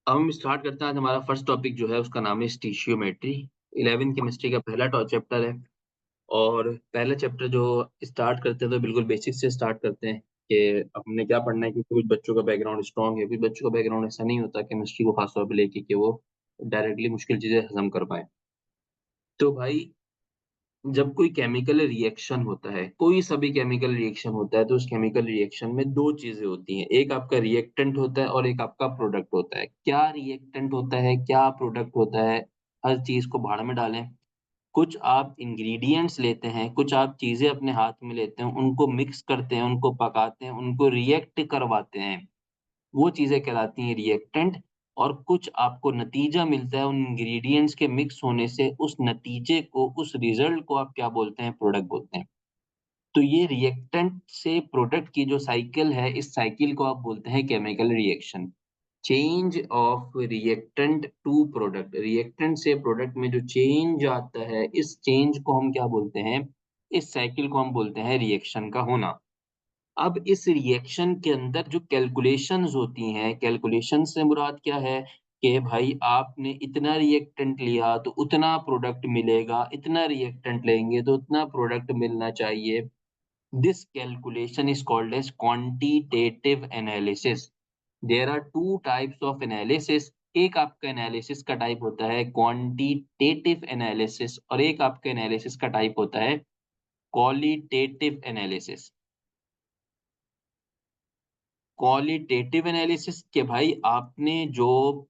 अब हम स्टार्ट करते हैं। आज हमारा फर्स्ट टॉपिक जो है उसका नाम है स्टीशियोमेट्री। 11वीं केमिस्ट्री का पहला चैप्टर है। और पहला चैप्टर जो स्टार्ट करते हैं तो बिल्कुल बेसिक से स्टार्ट करते हैं कि हमने क्या पढ़ना है, क्योंकि कुछ बच्चों का बैकग्राउंड स्ट्रांग है, कुछ बच्चों का बैकग्राउंड ऐसा नहीं होता केमिस्ट्री को खास तौर पे लेके कि वो डायरेक्टली मुश्किल चीजें हजम कर पाए। तो भाई, जब कोई केमिकल रिएक्शन होता है, कोई सा भी केमिकल रिएक्शन होता है, तो उस केमिकल रिएक्शन में 2 चीज़ें होती हैं। एक आपका रिएक्टेंट होता है और एक आपका प्रोडक्ट होता है। क्या रिएक्टेंट होता है, क्या प्रोडक्ट होता है, हर चीज़ को भाड़ में डालें। कुछ आप इंग्रीडिएंट्स लेते हैं, कुछ आप चीज़ें अपने हाथ में लेते हैं, उनको मिक्स करते हैं, उनको पकाते हैं, उनको रिएक्ट करवाते हैं। वो चीज़ें कहलाती हैं रिएक्टेंट। और कुछ आपको नतीजा मिलता है उन इंग्रीडिएंट्स के मिक्स होने से, उस नतीजे को, उस रिज़ल्ट को आप क्या बोलते हैं? प्रोडक्ट बोलते हैं। तो ये रिएक्टेंट से प्रोडक्ट की जो साइकिल है, इस साइकिल को आप बोलते हैं chemical reaction. Change of reactant to product, reactant से प्रोडक्ट में जो चेंज आता है, इस चेंज को हम क्या बोलते हैं? इस साइकिल को हम बोलते हैं रिएक्शन का होना। अब इस रिएक्शन के अंदर जो कैलकुलेशंस होती हैं, कैलकुलेशन से मुराद क्या है कि भाई आपने इतना रिएक्टेंट लिया तो उतना प्रोडक्ट मिलेगा, इतना रिएक्टेंट लेंगे तो उतना प्रोडक्ट मिलना चाहिए। This calculation is called as quantitative analysis. There are two types of analysis. एक आपका एनालिसिस का टाइप होता है क्वांटिटेटिव एनालिसिस और एक आपका एनालिसिस का टाइप होता है क्वालिटेटिव एनालिसिस। क्वालिटेटिव एनालिसिस कि भाई आपने जो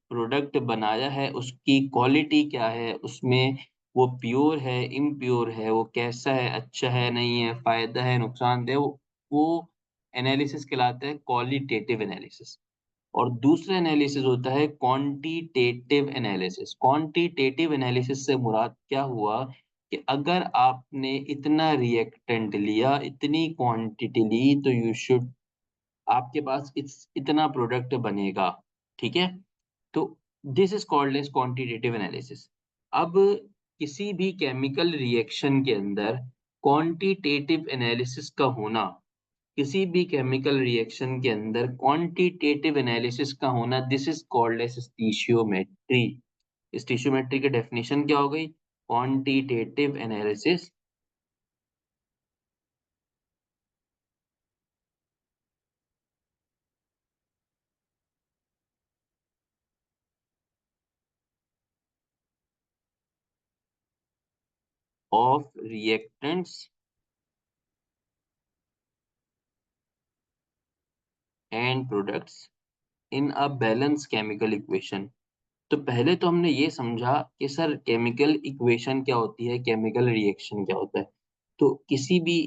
प्रोडक्ट बनाया है उसकी क्वालिटी क्या है, उसमें वो प्योर है, इम्प्योर है, वो कैसा है, अच्छा है, नहीं है, फ़ायदा है, नुकसानदेह, वो एनालिसिस कहलाता है क्वालिटेटिव एनालिसिस। और दूसरा एनालिसिस होता है क्वांटिटेटिव एनालिसिस। क्वांटिटेटिव एनालिसिस से मुराद क्या हुआ कि अगर आपने इतना रिएक्टेंट लिया, इतनी क्वांटिटी ली तो यू शुड, आपके पास इतना प्रोडक्ट बनेगा, ठीक है? तो this is called as quantitative analysis. अब किसी भी केमिकल रिएक्शन के अंदर क्वांटिटेटिव एनालिसिस का होना, किसी भी केमिकल रिएक्शन के अंदर क्वांटिटेटिव एनालिसिस का होना, दिस इज़ कॉल्ड एज़ स्टीशियोमेट्री। स्टीशियोमेट्री की डेफिनिशन क्या हो गई? Quantitative analysis of reactants and products in a balance chemical equation. तो पहले तो हमने ये समझा कि सर केमिकल इक्वेशन क्या होती है, केमिकल रिएक्शन क्या होता है। तो किसी भी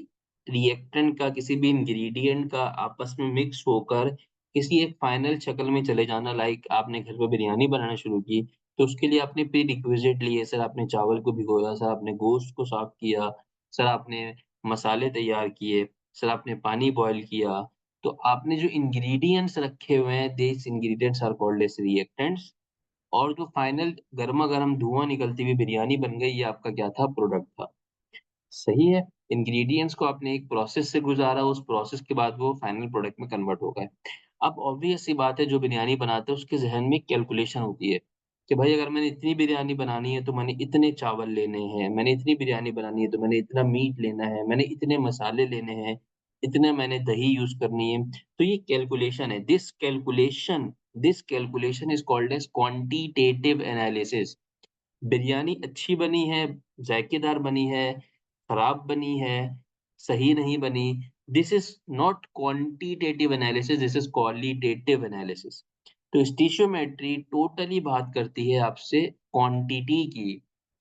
रिएक्टेंट का, किसी भी इंग्रेडिएंट का आपस में मिक्स होकर किसी एक फाइनल शक्ल में चले जाना, लाइक आपने घर पे बिरयानी बनाना शुरू की, तो उसके लिए आपने प्री रिक्विजिट लिए। सर आपने चावल को भिगोया, सर आपने गोश्त को साफ किया, सर आपने मसाले तैयार किए, सर आपने पानी बॉयल किया। तो आपने जो इंग्रेडिएंट्स रखे हुए हैं, these ingredients are called as reactants. और जो फाइनल गरमा-गरम धुआँ निकलती हुई बिरयानी बन गई, ये आपका क्या था? प्रोडक्ट था। सही है? इंग्रीडिएंट्स को आपने एक प्रोसेस से गुज़ारा, उस प्रोसेस के बाद वो फाइनल प्रोडक्ट में कन्वर्ट हो गए। अब ऑब्वियस सी बात है, जो बिरयानी बनाता है उसके ज़हन में कैलकुलेशन होती है कि भाई अगर मैंने इतनी बिरयानी बनानी है तो मैंने इतने चावल लेने हैं, मैंने इतनी बिरयानी बनानी है तो मैंने इतना मीट लेना है, मैंने इतने मसाले लेने हैं, इतने मैंने दही यूज़ करनी है। तो ये कैलकुलेशन है। This calculation is called as quantitative analysis. Biryani अच्छी बनी है, ज़ायकेदार बनी है, खराब बनी है, सही नहीं बनी, this is not quantitative analysis, this is qualitative analysis. तो स्टीशियोमेट्री टोटली बात करती है आपसे क्वांटिटी की,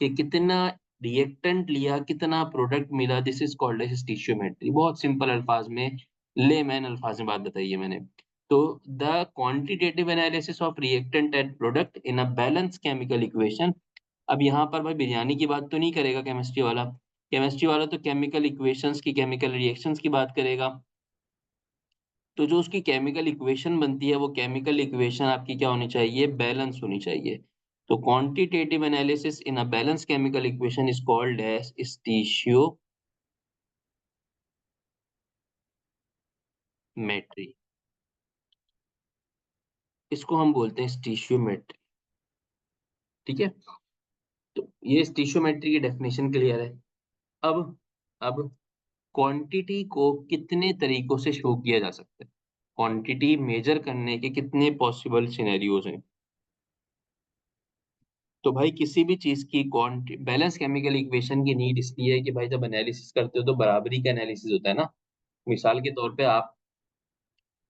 कि कितना रिएक्टेंट लिया, कितना प्रोडक्ट मिला, दिस इज़ कॉल्ड एज़ स्टीशियोमेट्री। बहुत सिंपल अल्फाज में, लेमैन अल्फाज में बात बताई है मैंने। तो the quantitative analysis of reactant and product in a balance chemical equation. अब यहाँ पर भाई बिरयानी की बात तो नहीं करेगा केमिस्ट्री वाला। केमिस्ट्री वाला तो केमिकल इक्वेशंस की, केमिकल रिएक्शंस की बात करेगा। तो जो उसकी केमिकल इक्वेशन बनती है, वो केमिकल इक्वेशन आपकी क्या होनी चाहिए? बैलेंस होनी चाहिए। तो quantitative analysis in a balance chemical equation is called as stoichiometry. इसको हम बोलते हैं स्टीशियोमेट्री। ठीक है, तो ये स्टीशियोमेट्री की डेफिनेशन क्लियर है। अब अब क्वांटिटी को कितने तरीकों से शो किया जा सकता है? क्वांटिटी मेजर करने के कितने पॉसिबल सिनेरियोज हैं? तो भाई किसी भी चीज की क्वांटि बैलेंस केमिकल इक्वेशन की नीड इसलिए है कि भाई जब एनालिसिस करते हो तो बराबरी का एनालिसिस होता है ना। मिसाल के तौर पे आप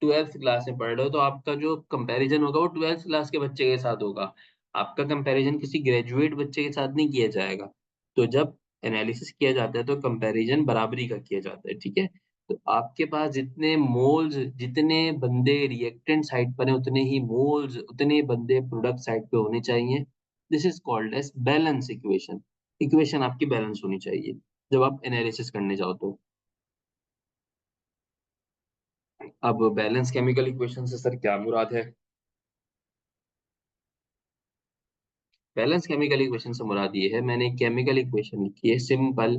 12th क्लास में पढ़ रहे हो तो आपका जो कंपैरिजन होगा वो 12th क्लास के बच्चे के साथ होगा। आपका कंपैरिजन किसी ग्रेजुएट बच्चे के साथ नहीं किया जाएगा। तो जब एनालिसिस किया जाता है तो कंपैरिजन बराबरी का किया जाता है, ठीक है? तो आपके पास जितने मोल्स जितने बंदे रिएक्टेंट साइड पर हैं उतने ही मोल्स उतने बंदे प्रोडक्ट साइड पे होने चाहिए। This is called as balance equation. Equation आपकी बैलेंस होनी चाहिए जब आप एनालिसिस करने जाओ तो। अब बैलेंस केमिकल इक्वेशन से सर क्या मुराद है? बैलेंस केमिकल इक्वेशन से मुराद ये है, मैंने एक केमिकल इक्वेशन लिखी है सिंपल।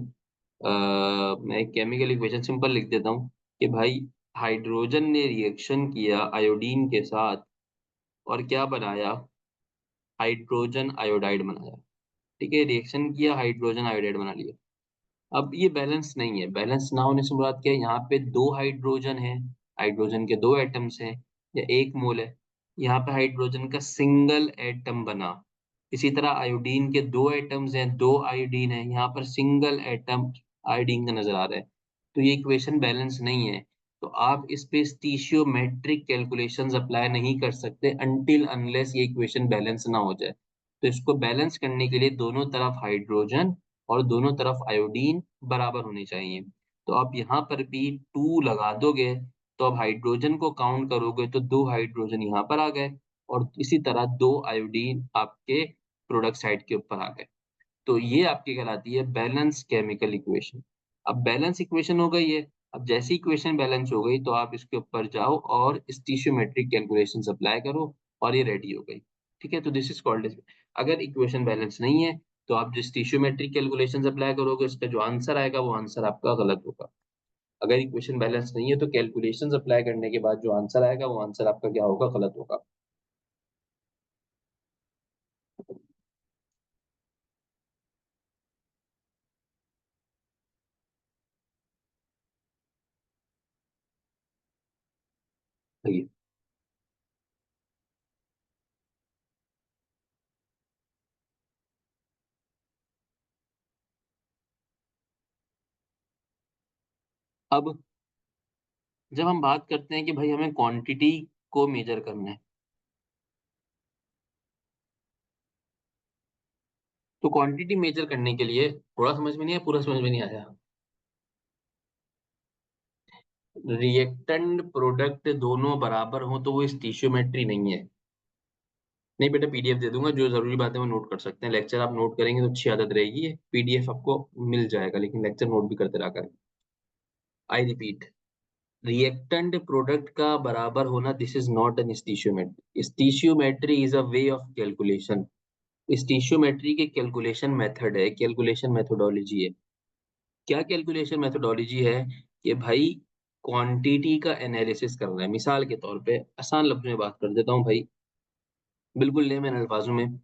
मैं एक केमिकल इक्वेशन सिंपल लिख देता हूँ कि भाई हाइड्रोजन ने रिएक्शन किया आयोडीन के साथ और क्या बनाया? हाइड्रोजन आयोडाइड बनाया। ठीक है, रिएक्शन किया हाइड्रोजन आयोडाइड बना लिया। अब ये बैलेंस नहीं है। बैलेंस ना होने से मुराद क्या है? यहाँ पे 2 हाइड्रोजन है, हाइड्रोजन के 2 एटम्स हैं या 1 मोल है। यहाँ पे हाइड्रोजन का सिंगल एटम बना। इसी तरह आयोडीन के 2 एटम्स हैं, 2 आयोडीन है, यहाँ पर सिंगल एटम आयोडीन का नज़र आ रहा है। तो ये इक्वेशन बैलेंस नहीं है। तो आप इस पे स्टीशियोमेट्रिक कैलकुलेशंस अप्लाई नहीं कर सकते अनटिल अनलेस ये इक्वेशन बैलेंस ना हो जाए। तो इसको बैलेंस करने के लिए दोनों तरफ हाइड्रोजन और दोनों तरफ आयोडीन बराबर होने चाहिए। तो आप यहाँ पर भी 2 लगा दोगे, तो अब हाइड्रोजन को काउंट करोगे तो 2 हाइड्रोजन यहाँ पर आ गए और इसी तरह 2 आयोडीन आपके प्रोडक्ट साइड के ऊपर आ गए। तो ये आपकी कहलाती है बैलेंस केमिकल इक्वेशन। अब बैलेंस इक्वेशन हो गई है। अब जैसी इक्वेशन बैलेंस हो गई तो आप इसके ऊपर जाओ और स्टीशियोमेट्रिक कैलकुलेशंस अप्लाई करो और ये रेडी हो गई। ठीक है? तो दिस इज कॉल्ड। अगर इक्वेशन बैलेंस नहीं है तो आप जो स्टीशियोमेट्रिक कैलकुलेशंस अप्लाई करोगे उसका जो आंसर आएगा वो आंसर आपका गलत होगा। अगर इक्वेशन बैलेंस नहीं है तो कैलकुलेशंस अप्लाई करने के बाद जो आंसर आएगा वो आंसर आपका क्या होगा? गलत होगा। सही है। अब जब हम बात करते हैं कि भाई हमें क्वांटिटी को मेजर करना है, तो क्वांटिटी मेजर करने के लिए थोड़ा समझ में नहीं आया, पूरा समझ में नहीं आया। रिएक्टेंट प्रोडक्ट दोनों बराबर हो तो वो स्टीशियोमेट्री नहीं है। नहीं बेटा, पीडीएफ दे दूंगा, जो जरूरी बात है वो नोट कर सकते हैं। लेक्चर आप नोट करेंगे तो अच्छी आदत रहेगी, पीडीएफ आपको मिल जाएगा, लेकिन लेक्चर नोट भी करते रहा करें। आई रिपीट, रिएक्टेंट प्रोडक्ट का बराबर होना this is not an stoichiometry. Stoichiometry is a way of calculation. Stoichiometry के कैलकुलेशन मेथड है, कैलकुलेशन मेथोडोलॉजी है। क्या कैलकुलेशन मेथोडोलॉजी है? कि भाई क्वांटिटी का एनालिसिस करना है। मिसाल के तौर पे आसान लफ्जों में बात कर देता हूँ भाई, बिल्कुल लेमन अल्फाजों में,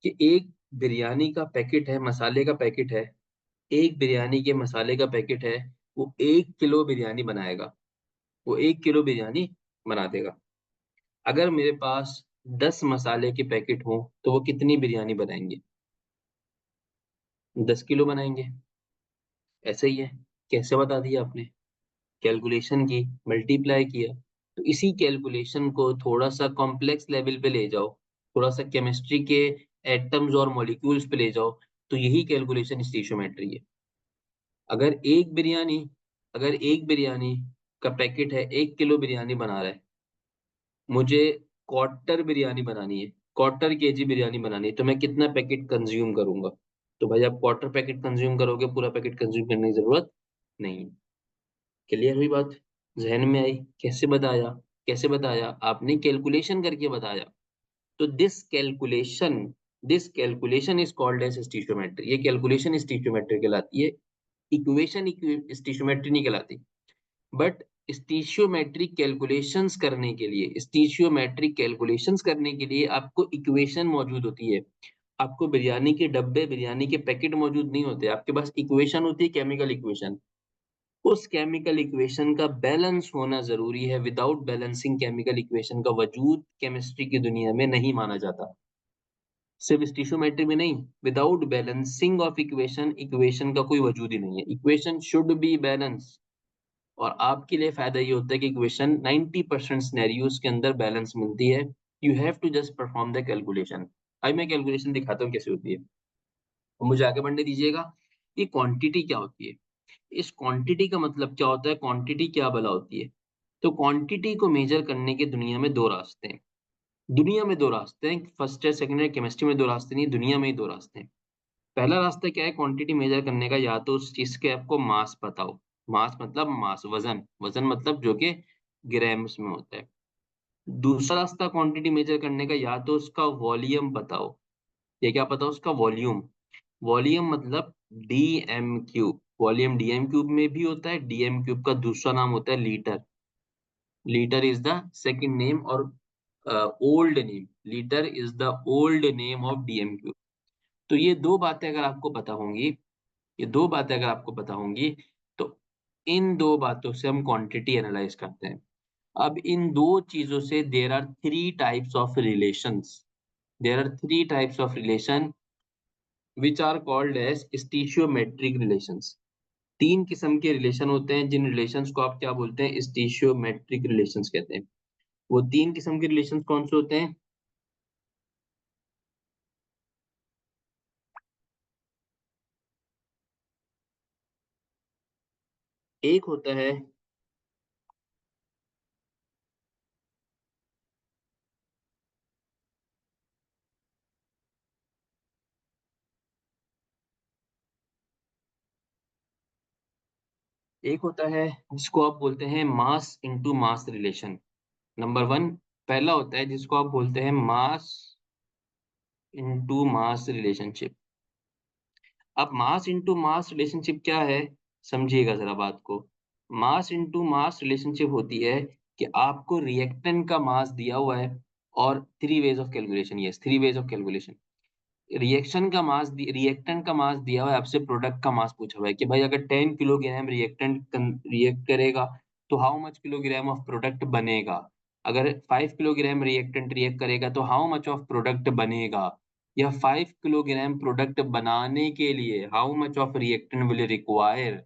कि एक बिरयानी का पैकेट है, मसाले का पैकेट है, एक बिरयानी के मसाले का पैकेट है, वो 1 किलो बिरयानी बनाएगा, वो 1 किलो बिरयानी बना देगा। अगर मेरे पास 10 मसाले के पैकेट हों तो वो कितनी बिरयानी बनाएंगे? 10 किलो बनाएंगे। ऐसे ही है। कैसे बता दिया आपने? कैलकुलेशन की, मल्टीप्लाई किया। तो इसी कैलकुलेशन को थोड़ा सा कॉम्प्लेक्स लेवल पे ले जाओ, थोड़ा सा केमिस्ट्री के एटम्स और मॉलिक्यूल्स पे ले जाओ, तो यही कैलकुलेशन स्टीशियोमेट्री है। अगर एक बिरयानी अगर एक बिरयानी का पैकेट है, 1 किलो बिरयानी बना रहा है, मुझे क्वार्टर बिरयानी बनानी है, क्वार्टर केजी बिरयानी बनानी है, तो मैं कितना पैकेट कंज्यूम करूंगा? तो भाई आप क्वार्टर पैकेट कंज्यूम करोगे, पूरा पैकेट कंज्यूम करने की जरूरत नहीं है। क्लियर हुई बात? ज़हन में आई? कैसे बताया? कैसे बताया? आपने कैलकुलेशन करके बताया। तो this calculation is called as stoichiometry. ये कैलकुलेशन स्टीशियोमेट्री कहलाती है। इक्वेशन स्टीशियोमेट्री नहीं कहलाती। बट स्टीशियोमेट्रिक कैलकुलेशंस करने के लिए आपको इक्वेशन मौजूद होती है। आपको बिरयानी के डब्बे, बिरयानी के पैकेट मौजूद नहीं होते, आपके पास इक्वेशन होती है, केमिकल इक्वेशन। उस केमिकल इक्वेशन का बैलेंस होना ज़रूरी है, विदाउट बैलेंसिंग केमिकल इक्वेशन का वजूद केमिस्ट्री की दुनिया में नहीं माना जाता। सिर्फ स्टीशियोमेट्री में नहीं, without balancing of equation, equation का कोई वजूद ही नहीं है। Equation should be balance. और आपके लिए फायदा ये होता है कि इक्वेशन 90% सिनेरियोज के अंदर बैलेंस मिलती है। You have to just perform the calculation. अभी मैं कैलकुलेशन दिखाता हूँ कैसे होती है, तो मुझे आगे बढ़ने दीजिएगा। ये क्वांटिटी क्या होती है, इस क्वांटिटी का मतलब क्या होता है, क्वांटिटी क्या भला होती है। तो क्वांटिटी को मेजर करने के दुनिया में दो रास्ते हैं। दुनिया में दो रास्ते हैं, first year second year chemistry में दो रास्ते नहीं, दुनिया में ही दो रास्ते हैं। पहला रास्ता क्या है क्वांटिटी मेजर करने का, या तो उस चीज के आपको मास बताओ। मास मतलब मास, वजन, वजन मतलब जो कि ग्राम्स में होता है। दूसरा रास्ता क्वांटिटी मेजर करने का, या तो उसका वॉल्यूम बताओ। ये क्या पता, उसका वॉल्यूम। वॉल्यूम मतलब DM cube. Volume DM cube में भी होता है, डीएम क्यूब का दूसरा नाम होता है litre. Litre is the second name, और old name, litre is the old name of DM cube. तो ये दो बातें अगर आपको पता होंगी, ये दो बातें अगर आपको पता होंगी, तो इन दो बातों से हम क्वांटिटी एनालाइज करते हैं। अब इन दो चीजों से there are three types of relations, there are three types of relation which are called as stoichiometric relations. तीन किस्म के रिलेशन होते हैं, जिन रिलेशंस को आप क्या बोलते हैं, स्टीशियोमेट्रिक रिलेशंस कहते हैं। वो तीन किस्म के रिलेशंस कौन से होते हैं? एक होता है, एक होता है जिसको आप बोलते हैं मास इनटू मास रिलेशन। नंबर वन पहला होता है जिसको आप बोलते हैं मास इनटू मास रिलेशनशिप। अब मास इनटू मास रिलेशनशिप क्या है, समझिएगा जरा बात को। मास इनटू मास रिलेशनशिप होती है कि आपको रिएक्टेंट का मास दिया हुआ है, और three ways of calculation, yes three ways of calculation. Reactant का मास दिया हुआ है, आपसे प्रोडक्ट का मास पूछा हुआ है कि भाई अगर 10 किलोग्राम रिएक्टेंट रिएक्ट करेगा तो how much kilogram of product बनेगा। अगर 5 किलोग्राम रिएक्टेंट रिएक्ट करेगा तो हाउ मच ऑफ प्रोडक्ट बनेगा। या 5 किलोग्राम प्रोडक्ट बनाने के लिए how much of reactant will require.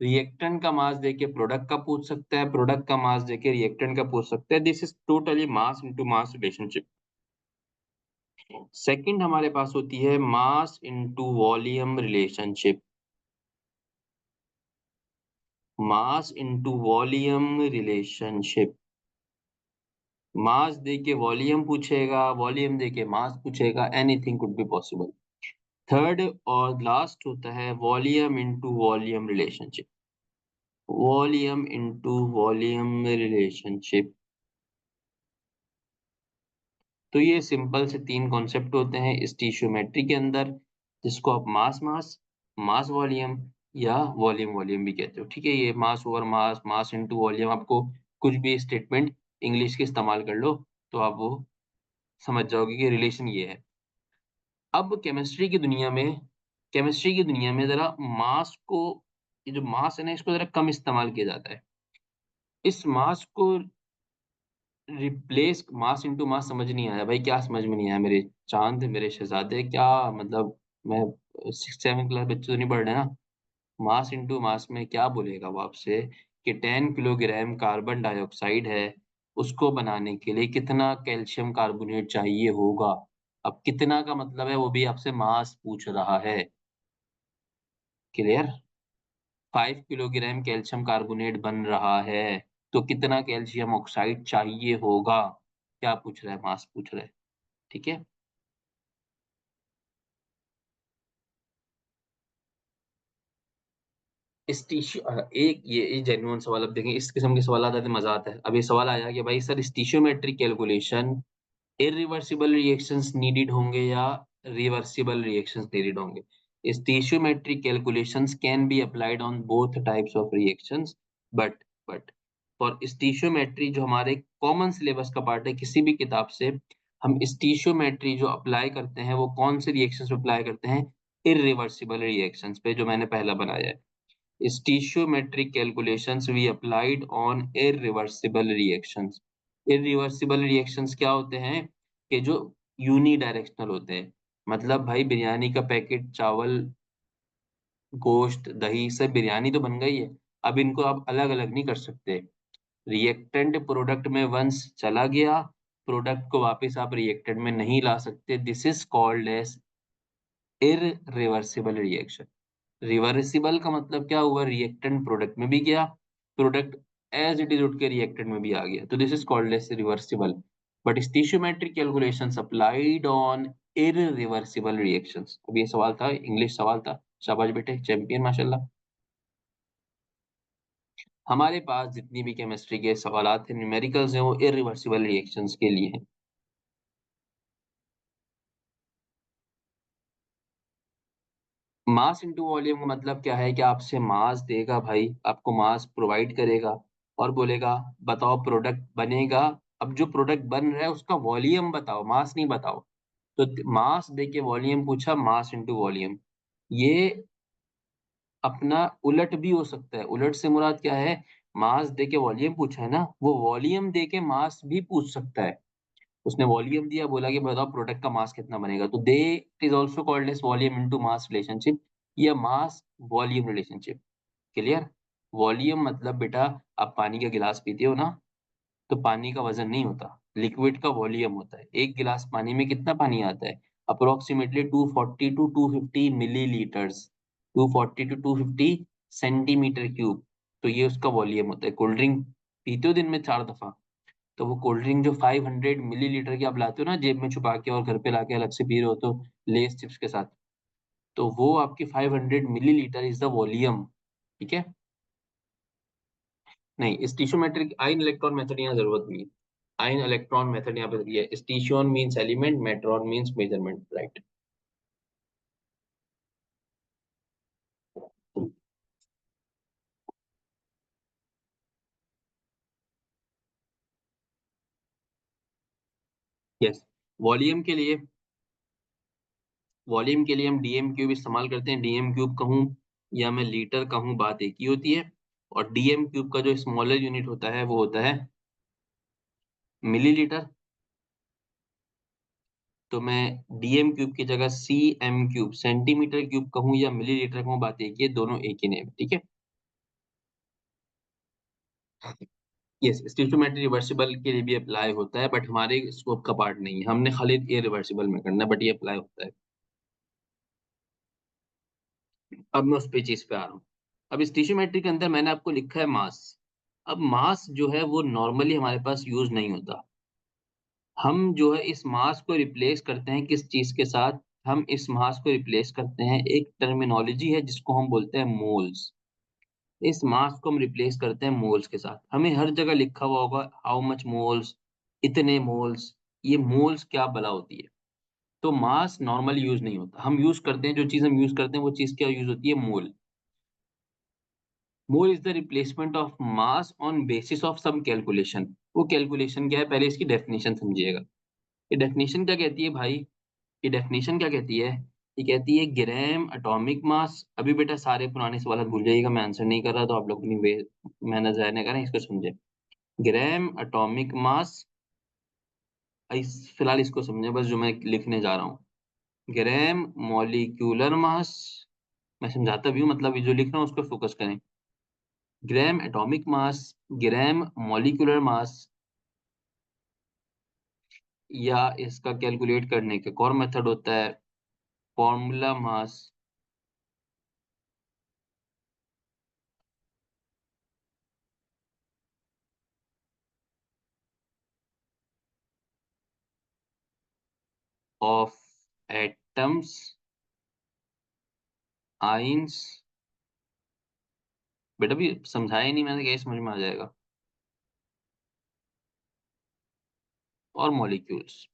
Reactant का मास देके प्रोडक्ट का पूछ सकता है, प्रोडक्ट का मास देके रिएक्टेंट का पूछ सकता है। This is totally mass into mass relationship. Second हमारे पास होती है mass into volume relationship. Mass into volume relationship. Mass देके वॉल्यूम पूछेगा, वॉल्यूम देके मास पूछेगा, anything could be possible. Third और लास्ट होता है volume into volume relationship. Volume into volume relationship. तो ये सिंपल से तीन कॉन्सेप्ट होते हैं स्टीशियोमेट्री के अंदर, जिसको आप मास मास, मास वॉल्यूम, या वॉल्यूम वॉल्यूम भी कहते हो। ठीक है, ये मास ओवर मास, मास इनटू वॉल्यूम, आपको कुछ भी स्टेटमेंट इंग्लिश के इस्तेमाल कर लो तो आप वो समझ जाओगे कि रिलेशन ये है। अब केमिस्ट्री की दुनिया में जरा मास को, ये जो मास है ना, इसको जरा कम इस्तेमाल किया जाता है। इस मास को रिप्लेस, मास इनटू मास समझ नहीं आया भाई, क्या समझ में नहीं आया मेरे चांद, मेरे शहजादे, क्या मतलब? मैं 6 7 क्लास बच्चे तो नहीं पढ़ रहे ना। मास इनटू मास में क्या बोलेगा वो आपसे कि 10 किलोग्राम कार्बन डाइऑक्साइड है, उसको बनाने के लिए कितना कैल्शियम कार्बोनेट चाहिए होगा। अब कितना का मतलब है, वो भी आपसे मास पूछ रहा है। क्लियर? 5 किलोग्राम कैल्शियम कार्बोनेट बन रहा है, तो कितना कैल्शियम ऑक्साइड चाहिए होगा, क्या पूछ रहा है, मास पूछ रहा है। ठीक है। एक ये जेन्युइन सवाल, अब देखें इस किस्म के सवाल आते हैं मजा आता है। अब ये सवाल आया कि भाई sir stoichiometric calculation irreversible reactions needed होंगे या रिवर्सिबल रिएक्शंस नीडेड होंगे। Stoichiometric calculations can be applied on both types of reactions, but but for stoichiometry जो हमारे कॉमन सिलेबस का पार्ट है किसी भी किताब से, हम स्टीशियोमेट्री जो अप्लाई करते हैं वो कौन से रिएक्शंस पे अप्लाई करते हैं? इर्रिवर्सिबल रिएक्शंस पे, जो मैंने पहला बनाया है। Stoichiometric calculations we applied on irreversible reactions. Irreversible reactions क्या होते हैं? कि जो यूनिडायरेक्शनल होते हैं। मतलब भाई बिरयानी का पैकेट, चावल, गोश्त, दही, सब बिरयानी तो बन गई है। अब इनको आप अलग-अलग नहीं कर सकते। रिएक्टेंट प्रोडक्ट में वंस चला गया, प्रोडक्ट को वापस आप रिएक्टेंट में नहीं ला सकते। This is called as irreversible reaction. Reversible का मतलब क्या हुआ? रिएक्टेंट प्रोडक्ट में भी गया, प्रोडक्ट एज़ इट इज़ उठ के रिएक्टेंट में भी आ गया। तो this is called as reversible. But stoichiometric calculations applied on irreversible reactions. अब ये सवाल था, इंग्लिश सवाल था। शाबाश बेटे, चैंपियन माशाल्लाह। हमारे पास जितनी भी केमिस्ट्री के सवालात हैं, न्यूमेरिकल्स हैं, वो इर्रिवर्सिबल रिएक्शंस के लिए हैं। मास इंटू वॉल्यूम का मतलब क्या है? कि आपसे मास देगा भाई, आपको मास प्रोवाइड करेगा और बोलेगा बताओ प्रोडक्ट बनेगा। अब जो प्रोडक्ट बन रहा है उसका वॉल्यूम बताओ, मास नहीं बताओ। तो मास देके वॉल्यूम पूछा, मास इंटू वॉल्यूम। ये अपना उलट भी हो सकता है। उलट से मुराद क्या है? मास देके वॉल्यूम पूछा है ना, वो वॉल्यूम देके मास भी पूछ सकता है। उसने वॉल्यूम दिया, बोला कि बताओ प्रोडक्ट का मास कितना बनेगा, तो they it is also called as volume into mass relationship या mass volume relationship. Clear? Volume मतलब बेटा, आप पानी का गिलास पीते हो ना, तो पानी का वजन नहीं होता, लिक्विड का वॉल्यूम होता है। एक गिलास पानी में कितना पानी आता है? Approximately 240 to 250 millilitres, 240 to 250 centimetre cube. तो ये उसका वॉल्यूम होता है। कोल्ड ड्रिंक पीते हो दिन में 4 दफा, तो वो कोल्ड ड्रिंक जो 500 मिलीलीटर की आप लाते हो ना जेब में छुपा के, और घर पे लाके अलग से पी रहे हो तो लेस चिप्स के साथ, तो वो आपकी 500 मिलीलीटर इज द वॉल्यूम। ठीक है? नहीं, स्टीशियोमेट्रिक आयन इलेक्ट्रॉन मेथड यहाँ जरूरत नहीं है। आयन इलेक्ट्रॉन मेथड यहाँ पे दिया है। Stoichion means element, metron means measurement, right? Yes. Volume के लिए वॉल्यूम के लिए हम डीएम क्यूब इस्तेमाल करते हैं। डीएम क्यूब कहूँ या मैं लीटर कहूँ, बात एक ही होती है। और डीएम क्यूब का जो स्मॉलर यूनिट होता है वो होता है मिलीलीटर। तो मैं डीएम क्यूब की जगह सीएम क्यूब, सेंटीमीटर क्यूब कहूँ या मिलीलीटर कहूँ, बात एक ही है, दोनों एक ही नेम। ठीक है? यस, स्टोइचियोमेट्री रिवर्सिबल के लिए भी अप्लाई होता है, बट हमारे स्कोप का पार्ट नहीं है। हमने खाली ये रिवर्सिबल में करना है, बट ये अप्लाई होता है। अब मैं उस पे चीज पे आ रहा हूँ। अब स्टोइचियोमेट्री के अंदर मैंने आपको लिखा है मास। अब मास जो है वो नॉर्मली हमारे पास यूज नहीं होता। हम जो है इस मास को रिप्लेस करते हैं किस चीज के साथ? हम इस मास को रिप्लेस करते हैं, एक टर्मिनोलॉजी है जिसको हम बोलते हैं मोल्स। इस मास को हम रिप्लेस करते हैं मोल्स के साथ। हमें हर जगह लिखा हुआ होगा हाउ मच मोल्स, इतने मोल्स। ये मोल्स क्या बला होती है? तो मास नॉर्मली यूज नहीं होता। हम यूज करते हैं, जो चीज हम यूज करते हैं वो चीज क्या यूज होती है? Mole. Mole is the replacement of mass on basis of some calculation. वो कैलकुलेशन क्या है, पहले इसकी डेफिनेशन समझिएगा। ये डेफिनेशन क्या कहती है भाई? ये डेफिनेशन क्या कहती है? ये कहती है ग्राम एटॉमिक मास। अभी बेटा सारे पुराने सवाल भूल जाइएगा, मैं आंसर नहीं कर रहा, तो आप लोग अपनी मेहनत जाया नहीं करें, इसको समझे। ग्राम एटॉमिक मास, फिलहाल इसको समझे बस, जो मैं लिखने जा रहा हूँ। ग्राम मॉलिक्यूलर मास, मैं समझाता भी हूँ, मतलब ये जो लिख रहा हूँ उस पर फोकस करें। Gram atomic mass, gram molecular mass, या इसका कैलकुलेट करने का एक और मेथड होता है formula mass of atoms, ions. बेटा भी समझाया ही नहीं मैंने, कैसे समझ में आ जाएगा? और मॉलिक्यूल्स।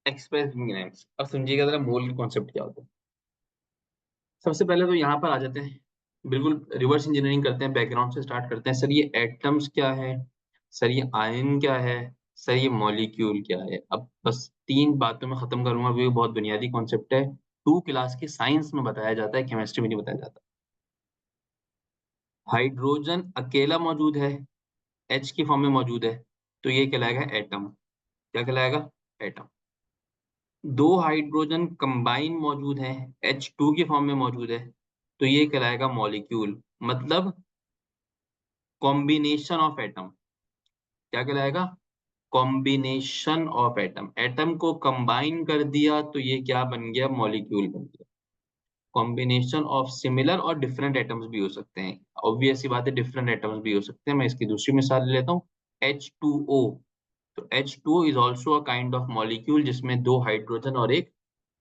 Express in grams. अब समझिएगा जरा मोल का कॉन्सेप्ट क्या होता है। सबसे पहले तो यहाँ पर आ जाते हैं, बिल्कुल रिवर्स इंजीनियरिंग करते हैं, बैकग्राउंड से स्टार्ट करते हैं। सर ये एटम्स क्या है, सर ये आयन क्या है, सर ये मॉलिक्यूल क्या है। अब बस 3 बातों में खत्म करूंगा, वो भी बहुत बुनियादी कॉन्सेप्ट है, 2 क्लास के साइंस में बताया जाता है, केमिस्ट्री में नहीं बताया जाता। हाइड्रोजन अकेला मौजूद है, H की फॉर्म में मौजूद है, तो ये कहलाएगा एटम। क्या कहलाएगा? एटम। 2 हाइड्रोजन कंबाइन मौजूद हैं, H2 की फॉर्म में मौजूद है, तो ये कहलाएगा मॉलिक्यूल, मतलब कॉम्बिनेशन ऑफ एटम। क्या कहलाएगा? Combination of atom. एटम को कंबाइन कर दिया तो ये क्या बन गया? मॉलिक्यूल बन गया। कॉम्बिनेशन ऑफ सिमिलर और डिफरेंट एटम्स भी हो सकते हैं। ऑब्वियस सी बात है, डिफरेंट एटम्स भी हो सकते हैं। मैं इसकी दूसरी मिसाल ले लेता हूँ, H2O। तो H2O is also a kind of molecule जिसमें 2 हाइड्रोजन और 1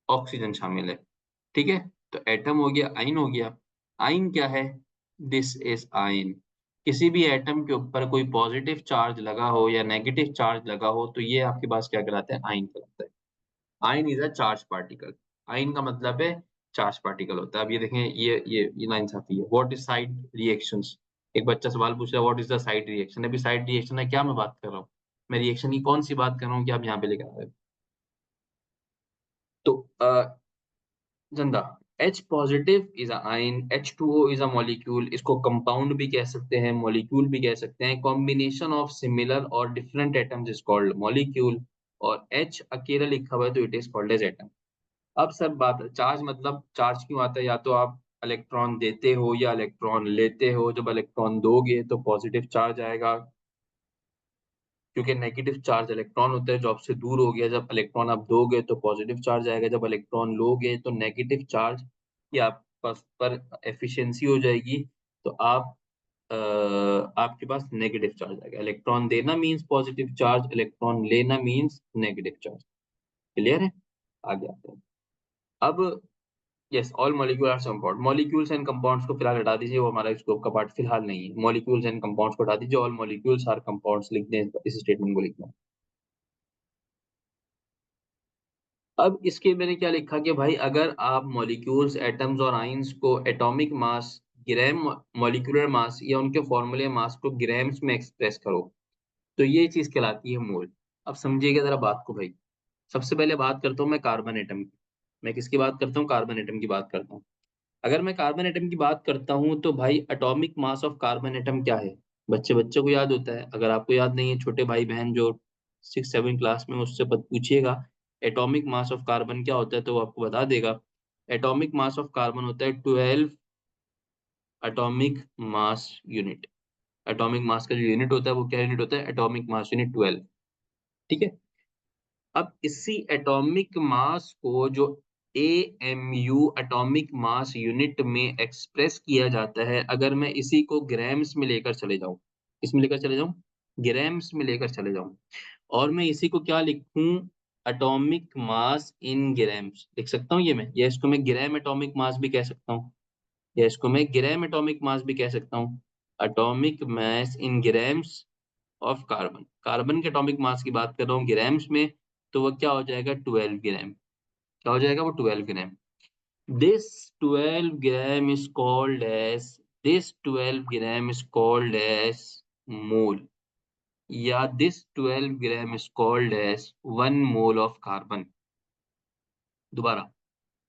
ऑक्सीजन शामिल है। ठीक है? तो एटम हो गया, आयन हो गया। आयन क्या है? This is ion. किसी भी एटम के ऊपर कोई पॉजिटिव चार्ज लगा हो या नेगेटिव चार्ज लगा हो तो ये आपके पास क्या कहलाता है? आयन कहलाता है। Ion is a charge particle. Ion का मतलब है चार्ज पार्टिकल होता है। अब ये देखें, ये नाइंसाफी है। What is side reactions? एक बच्चा सवाल पूछ रहा है, what is the side reaction? अभी साइड रिएक्शन है क्या मैं बात कर रहा हूँ? मैं रिएक्शन की कौन सी बात कर रहा हूँ कि आप यहाँ पे लेकर आ रहे हो? तो Chanda, H positive is ion, H2O is a molecule. इसको कंपाउंड भी कह सकते हैं, मॉलिक्यूल भी कह सकते हैं। कॉम्बिनेशन ऑफ सिमिलर और different atoms is called molecule. और H अकेला लिखा हुआ है तो it is called as atom. अब सर बात, चार्ज मतलब चार्ज क्यों आता है? या तो आप इलेक्ट्रॉन देते हो या इलेक्ट्रॉन लेते हो। जब इलेक्ट्रॉन दोगे तो पॉजिटिव चार्ज आएगा, क्योंकि नेगेटिव चार्ज इलेक्ट्रॉन होता है जो आपसे दूर हो गया। जब इलेक्ट्रॉन आप दोगे तो पॉजिटिव चार्ज आएगा, जब इलेक्ट्रॉन लोगे तो नेगेटिव चार्ज की आप पर एफिशिएंसी हो जाएगी, तो आप आपके पास नेगेटिव चार्ज आएगा। इलेक्ट्रॉन देना मींस पॉजिटिव चार्ज, इलेक्ट्रॉन लेना मींस नेगेटिव चार्ज। क्लियर है? आगे आते हैं। अब yes, all molecule are compound. Molecules and compounds को फिलहाल हटा दीजिए, वो हमारा स्कोप का पार्ट फिलहाल नहीं है। मॉलिक्यूल्स एंड कंपाउंड्स को हटा दीजिए, ऑल मॉलिक्यूल्स आर कंपाउंड्स लिख दें, इस स्टेटमेंट को लिखना। अब इसके मैंने क्या लिखा कि भाई अगर आप मॉलिक्यूल्स, एटम्स और आयंस को atomic mass, gram molecular mass या उनके फॉर्मूले मास को ग्राम्स में एक्सप्रेस करो तो ये चीज कहलाती है मोल। अब समझिएगा जरा बात को भाई। सबसे पहले बात करता हूँ मैं कार्बन एटम की। मैं किसकी बात करता हूँ? कार्बन एटम की बात करता हूँ। अगर मैं कार्बन एटम की बात करता हूँ तो भाई atomic mass of carbon atom क्या है? बच्चे बच्चे को याद होता है। अगर आपको याद नहीं है, छोटे भाई बहन जो 6 7 क्लास में, उससे पूछिएगा एटॉमिक मास ऑफ कार्बन क्या होता है तो वो आपको बता देगा। एटॉमिक मास ऑफ कार्बन होता है 12 atomic mass unit. Atomic mass का जो यूनिट होता है वो क्या यूनिट होता है? Atomic mass unit 12। ठीक है? अब इसी एटॉमिक मास को जो AMU एटॉमिक मास यूनिट में एक्सप्रेस किया जाता है, अगर मैं इसी को ग्राम्स में लेकर चले जाऊं, इसमें लेकर चले जाऊं, ग्राम्स में लेकर चले जाऊं, और मैं इसी को क्या लिखूं? एटॉमिक मास इन ग्राम्स लिख सकता हूं ये मैं, या इसको मैं ग्राम एटॉमिक मास भी कह सकता हूं, या इसको मैं ग्राम एटॉमिक मास भी कह सकता हूं। Atomic mass in grams of carbon, carbon के एटॉमिक मास की बात कर रहा हूँ ग्राम्स में, तो वो क्या हो जाएगा? 12 ग्राम। क्या हो जाएगा? वो 12 gram. This 12 gram is called as, this 12 gram is called as mole, या this 12 gram is called as 1 mole of carbon. दोबारा,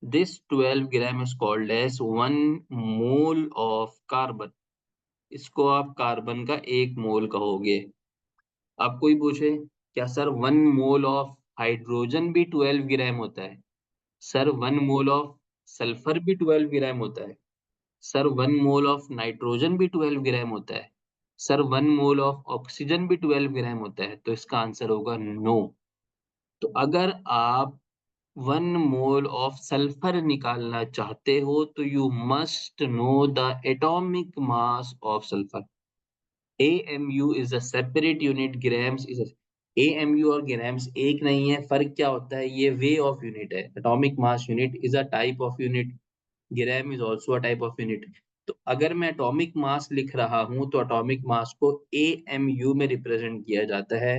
this 12 gram is called as 1 mole of carbon. इसको आप कार्बन का 1 मोल कहोगे। अब कोई पूछे क्या सर 1 मोल ऑफ हाइड्रोजन भी 12 ग्राम होता है? सर 1 मोल ऑफ सल्फर भी 12 ग्राम होता है? सर 1 मोल ऑफ नाइट्रोजन भी 12 ग्राम होता है? सर 1 मोल ऑफ ऑक्सीजन भी 12 ग्राम होता है? तो इसका आंसर होगा नो। तो अगर आप 1 मोल ऑफ सल्फर निकालना चाहते हो तो you must know the atomic mass of sulphur. AMU is a separate unit, grams is a, AMU और grams एक नहीं है। फर्क क्या होता है? ये वे ऑफ यूनिट है। Atomic mass unit is a type of unit, gram is also a type of unit. तो अगर मैं एटॉमिक मास लिख रहा हूं तो एटॉमिक मास को AMU में रिप्रेजेंट किया जाता है।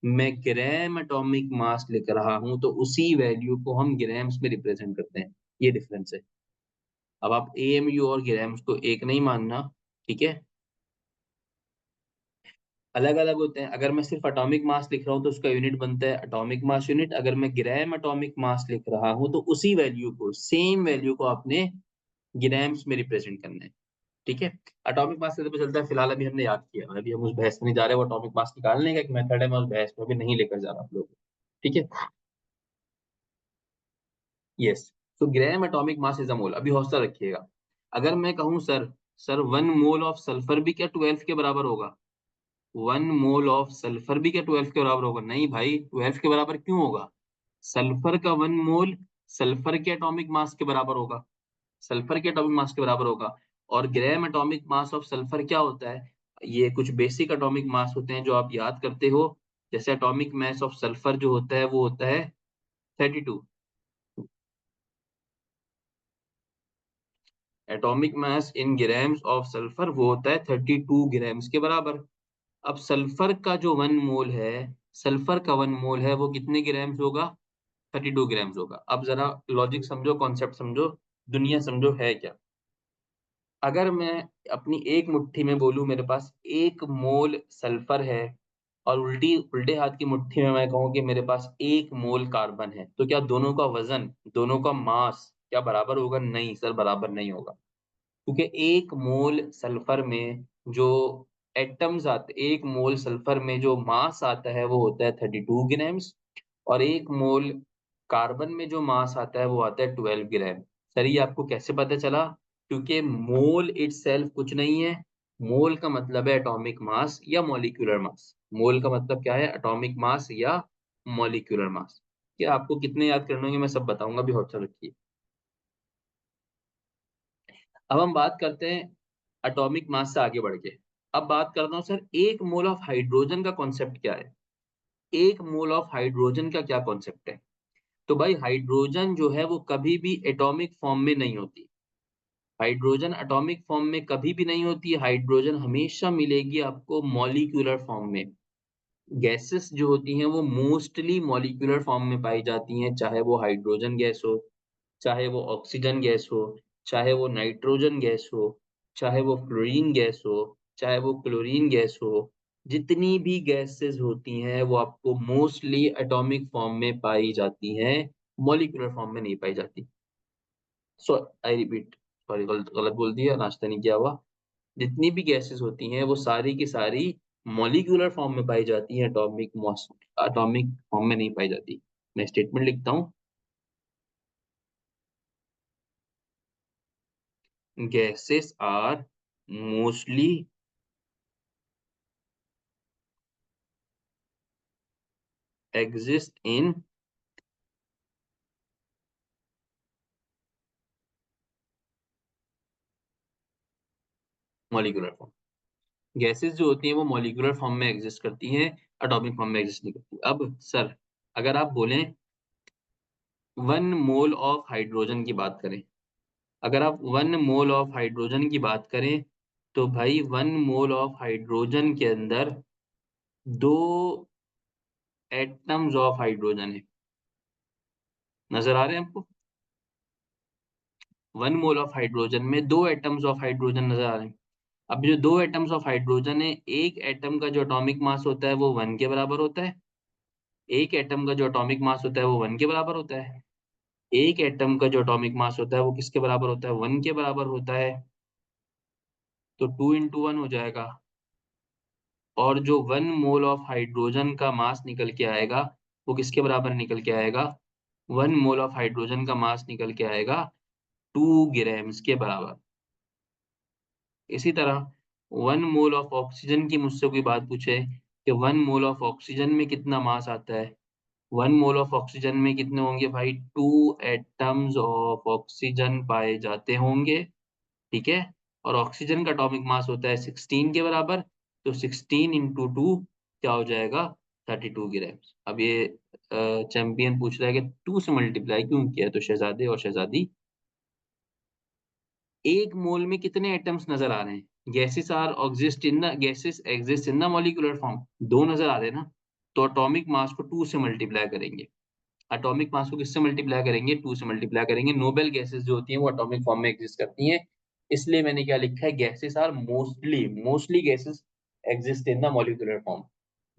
मैं ग्राम एटॉमिक मास लिख रहा हूँ तो उसी वैल्यू को हम ग्राम्स में रिप्रेजेंट करते हैं। ये डिफरेंस है। अब आप एएमयू और ग्राम्स को एक नहीं मानना, ठीक है? अलग-अलग होते हैं। अगर मैं सिर्फ एटॉमिक मास लिख रहा हूँ तो उसका यूनिट बनता है एटॉमिक मास यूनिट। अगर मैं ग्राम एटॉमिक मास लिख रहा हूँ तो उसी वैल्यू को, सेम वैल्यू को आपने ग्राम्स में रिप्रेजेंट करना है, ठीक है? एटॉमिक मास से तो पता चलता है, फिलहाल अभी हमने याद किया, अभी हम उस बहस में नहीं जा रहे, वो एटॉमिक मास निकालने का एक मेथड है, मैं उस बहस में अभी नहीं लेकर जा रहा आप लोगों को, ठीक है? यस। तो gram atomic mass is a मोल। अभी हौसला रखिएगा। अगर मैं कहूँ सर 1 मोल ऑफ सल्फर भी क्या 12 के बराबर होगा? 1 मोल ऑफ सल्फर भी क्या 12 के बराबर होगा? नहीं भाई, 12 के बराबर क्यों होगा? सल्फर का 1 मोल सल्फर के एटॉमिक मास के बराबर होगा। सल्फर के एटॉमिक मास के बराबर होगा। और gram atomic mass of sulphur क्या होता है? ये कुछ बेसिक एटॉमिक मास होते हैं जो आप याद करते हो। जैसे एटॉमिक मास ऑफ सल्फर जो होता है वो होता है 32। Atomic mass in grams of sulphur वो होता है 32 ग्राम्स के बराबर। अब सल्फर का जो 1 मोल है, सल्फर का 1 मोल है वो कितने ग्राम्स होगा? 32 ग्राम्स होगा। अब जरा लॉजिक समझो, कॉन्सेप्ट समझो, दुनिया समझो है क्या। अगर मैं अपनी एक मुट्ठी में बोलूं मेरे पास 1 मोल सल्फर है, और उल्टी उल्टे हाथ की मुट्ठी में मैं कहूँ कि मेरे पास 1 मोल कार्बन है, तो क्या दोनों का वजन, दोनों का मास क्या बराबर होगा? नहीं सर, बराबर नहीं होगा। क्योंकि 1 मोल सल्फर में जो एटम्स आते, 1 मोल सल्फर में जो मास आता है वो होता है 32 ग्राम्स, और 1 मोल कार्बन में जो मास आता है वो आता है 12 ग्राम। सर ये आपको कैसे पता चला? क्योंकि मोल इटसेल्फ कुछ नहीं है। मोल का मतलब है एटॉमिक मास या मॉलिक्यूलर मास। मोल का मतलब क्या है? एटॉमिक मास या मॉलिक्यूलर मास। क्या आपको कितने याद करने होंगे मैं सब बताऊंगा, भी हौसला रखिए। अब हम बात करते हैं एटॉमिक मास से आगे बढ़ के। अब बात करता हूँ सर, एक मोल ऑफ हाइड्रोजन का कॉन्सेप्ट क्या है? एक मोल ऑफ हाइड्रोजन का क्या कॉन्सेप्ट है? तो भाई हाइड्रोजन जो है वो कभी भी एटॉमिक फॉर्म में नहीं होती। हाइड्रोजन एटॉमिक फॉर्म में कभी भी नहीं होती। हाइड्रोजन हमेशा मिलेगी आपको मॉलिक्यूलर फॉर्म में। गैसेस जो होती हैं वो मोस्टली मॉलिक्यूलर फॉर्म में पाई जाती हैं, चाहे वो हाइड्रोजन गैस हो, चाहे वो ऑक्सीजन गैस हो, चाहे वो नाइट्रोजन गैस हो, चाहे वो फ्लोरीन गैस हो, चाहे वो क्लोरीन गैस हो। जितनी भी गैसेस होती हैं वो आपको मोस्टली एटॉमिक फॉर्म में पाई जाती हैं, मॉलिक्यूलर फॉर्म में नहीं पाई जाती। सो आई रिपीट, सॉरी गलत गलत बोल दिया, नाश्ता नहीं किया हुआ। जितनी भी गैसेस होती हैं वो सारी की सारी मॉलिक्यूलर फॉर्म में पाई जाती हैं, एटॉमिक फॉर्म में नहीं पाई जाती। मैं स्टेटमेंट लिखता हूँ, gases are mostly exist in molecular form. Gases जो होती हैं वो मॉलिक्यूलर फॉर्म में एग्जिस्ट करती हैं, एटॉमिक फॉर्म में एग्जिस्ट नहीं करती। अब सर अगर आप बोलें 1 मोल ऑफ हाइड्रोजन की बात करें, अगर आप 1 मोल ऑफ हाइड्रोजन की बात करें, तो भाई 1 मोल ऑफ हाइड्रोजन के अंदर 2 एटम्स ऑफ हाइड्रोजन है। नजर आ रहे हैं आपको? 1 मोल ऑफ हाइड्रोजन में 2 एटम्स ऑफ हाइड्रोजन नजर आ रहे हैं। अब जो 2 एटम्स ऑफ हाइड्रोजन है, एक एटम का जो एटॉमिक मास होता है वो 1 के बराबर होता है। एक एटम का जो एटॉमिक मास होता है वो 1 के बराबर होता है। एक एटम का जो एटॉमिक मास होता है वो किसके बराबर होता है? 1 के बराबर होता है। तो 2 इंटू 1 हो जाएगा। और जो 1 मोल ऑफ हाइड्रोजन का मास निकल के आएगा वो किसके बराबर निकल के आएगा? 1 मोल ऑफ हाइड्रोजन का मास निकल के आएगा 2 ग्राम्स के बराबर। इसी तरह 1 मोल ऑफ ऑक्सीजन की मुझसे कोई बात पूछे कि 1 मोल ऑफ ऑक्सीजन में कितना मास आता है? 1 मोल ऑफ ऑक्सीजन में कितने होंगे भाई? 2 एटम्स ऑफ ऑक्सीजन पाए जाते होंगे, ठीक है? और ऑक्सीजन का एटॉमिक मास होता है 16 के बराबर। तो 16 इंटू 2 क्या हो जाएगा? 32 ग्राम्स। अब ये चैंपियन पूछ रहा है कि 2 से मल्टीप्लाई क्यों किया? तो शहजादे और शहजादी, एक मोल में कितने एटम्स नजर आ रहे हैं? Gases exist in the molecular form. 2 नजर आ रहे हैं ना? तो एटॉमिक मास को 2 से मल्टीप्लाई करेंगे। एटॉमिक मास को किससे मल्टीप्लाई करेंगे? 2 से मल्टीप्लाई करेंगे। नोबेल गैसेस जो होती हैं वो एटॉमिक फॉर्म में एग्जिस्ट करती हैं। इसलिए मैंने क्या लिखा है, gases are mostly gases exist in the molecular form.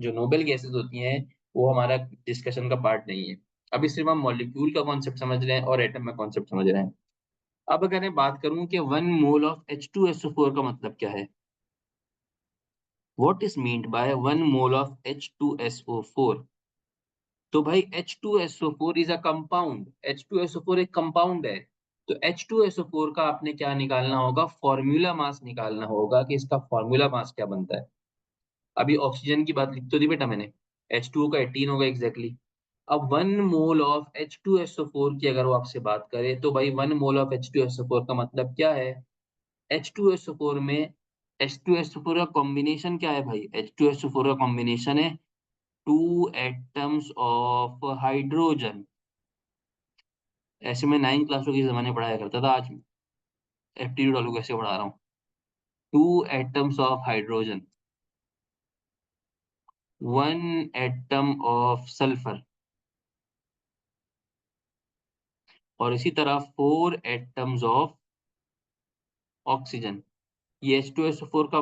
जो नोबेल गैसेस होती हैं वो हमारा डिस्कशन का पार्ट नहीं है। अभी सिर्फ हम मॉलिक्यूल का कॉन्सेप्ट समझ रहे हैं और एटम का कॉन्सेप्ट समझ रहे हैं। अब अगर मैं बात करूं कि 1 मोल ऑफ H2SO4 का मतलब क्या है, what is meant by 1 mole of H2SO4? तो भाई H2SO4 is a compound. H2SO4 एक कंपाउंड है। तो H2SO4 का आपने क्या निकालना होगा, फॉर्मूला मास निकालना होगा कि इसका फॉर्मूला मास क्या बनता है। अभी ऑक्सीजन की बात लिख तो दी बेटा मैंने, H2O का 18 होगा एग्जैक्टली exactly। अब 1 मोल ऑफ H2SO4 की अगर वो आपसे बात करे तो भाई 1 मोल ऑफ H2SO4 का मतलब क्या है, H2SO4 में H2SO4 का कॉम्बिनेशन क्या है भाई, H2SO4 का कॉम्बिनेशन है 2 एटम्स ऑफ हाइड्रोजन। ऐसे मैं 9 क्लासों के ज़माने पढ़ाया करता था, आज एप्टीट्यूड वालों को ऐसे पढ़ा रहा हूँ। 2 atoms of hydrogen, 1 atom of sulphur, और इसी तरह 4 एटम्स ऑफ ऑक्सीजन। ये H2SO4 का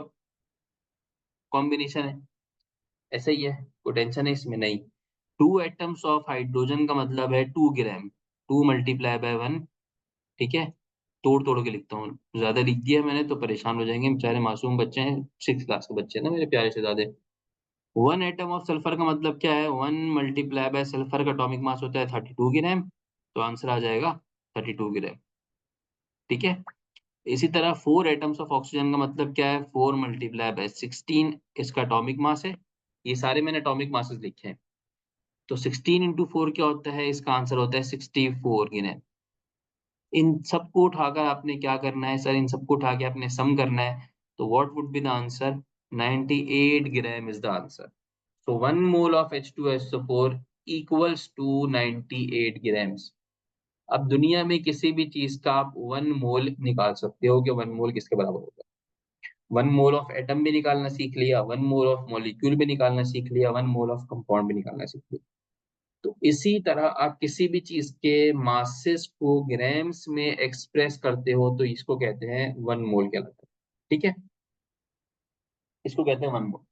कॉम्बिनेशन है। ऐसा ही है, कोई टेंशन है इसमें नहीं। 2 एटम्स ऑफ हाइड्रोजन का मतलब है 2 ग्राम, 2 × 1। ठीक है, तोड़ तोड़ के लिखता हूँ, ज्यादा लिख दिया मैंने तो परेशान हो जाएंगे बेचारे, मासूम बच्चे हैं, 6 क्लास के बच्चे हैं ना मेरे प्यारे से दादे। 1 एटम ऑफ सल्फर का मतलब क्या है, 1 × सल्फर का एटॉमिक मास होता है 32 ग्राम, तो आंसर आ जाएगा 32 ग्राम। ठीक है, इसी तरह 4 एटम्स ऑफ ऑक्सीजन का मतलब क्या है, 4 × 16 इसका एटॉमिक मास है। ये सारे मैंने एटॉमिक मासेस लिखे हैं। तो 16 × 4 क्या होता है, इसका आंसर होता है 64 ग्राम। इन सबको उठाकर आपने क्या करना है सर, इन सबको उठा के आपने सम करना है। तो what would be the answer, 98 gram is the answer. So 1 mole of H2SO4 equals to 98 grams. अब दुनिया में किसी भी चीज का आप 1 मोल निकाल सकते हो कि 1 मोल किसके बराबर होगा। 1 मोल ऑफ एटम भी निकालना सीख लिया, 1 मोल ऑफ मॉलिक्यूल भी निकालना सीख लिया, 1 मोल ऑफ कंपाउंड भी निकालना सीख लिया। तो इसी तरह आप किसी भी चीज के मासेस को ग्राम्स में एक्सप्रेस करते हो तो इसको कहते हैं 1 मोल कहलाता है। ठीक है, इसको कहते हैं 1 मोल।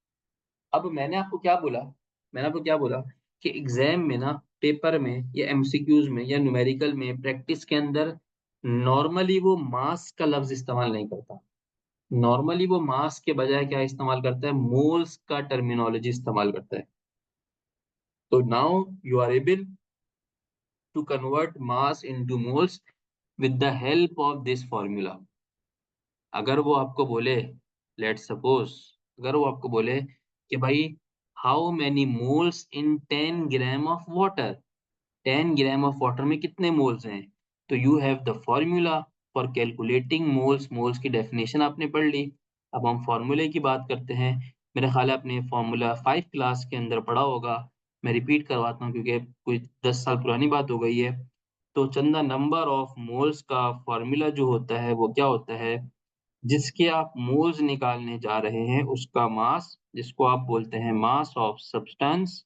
अब मैंने आपको क्या बोला कि एग्जाम में ना, पेपर में या एमसीक्यूज में या न्यूमेरिकल में प्रैक्टिस के अंदर नॉर्मली वो मास का लफ्ज इस्तेमाल नहीं करता। नॉर्मली वो मास के बजाय क्या इस्तेमाल करता है, मोल्स का टर्मिनोलॉजी इस्तेमाल करता है। तो now you are able to convert mass into moles with the help of this formula। अगर वो आपको बोले, लेट सपोज, अगर वो आपको बोले कि भाई how many moles in 10 gram of water, 10 gram of water में कितने मोल्स हैं, तो you have the formula for calculating moles. Moles की डेफिनेशन आपने पढ़ ली। अब हम फॉर्मूले की बात करते हैं। मेरा ख्याल है आपने फॉर्मूला 5 क्लास के अंदर पढ़ा होगा। मैं रिपीट करवाता हूँ क्योंकि कोई 10 साल पुरानी बात हो गई है। तो चंदा, नंबर ऑफ मोल्स का फॉर्मूला जो होता है वो क्या होता है, जिसके आप मोल्स निकालने जा रहे हैं उसका मास, जिसको आप बोलते हैं मास of substance,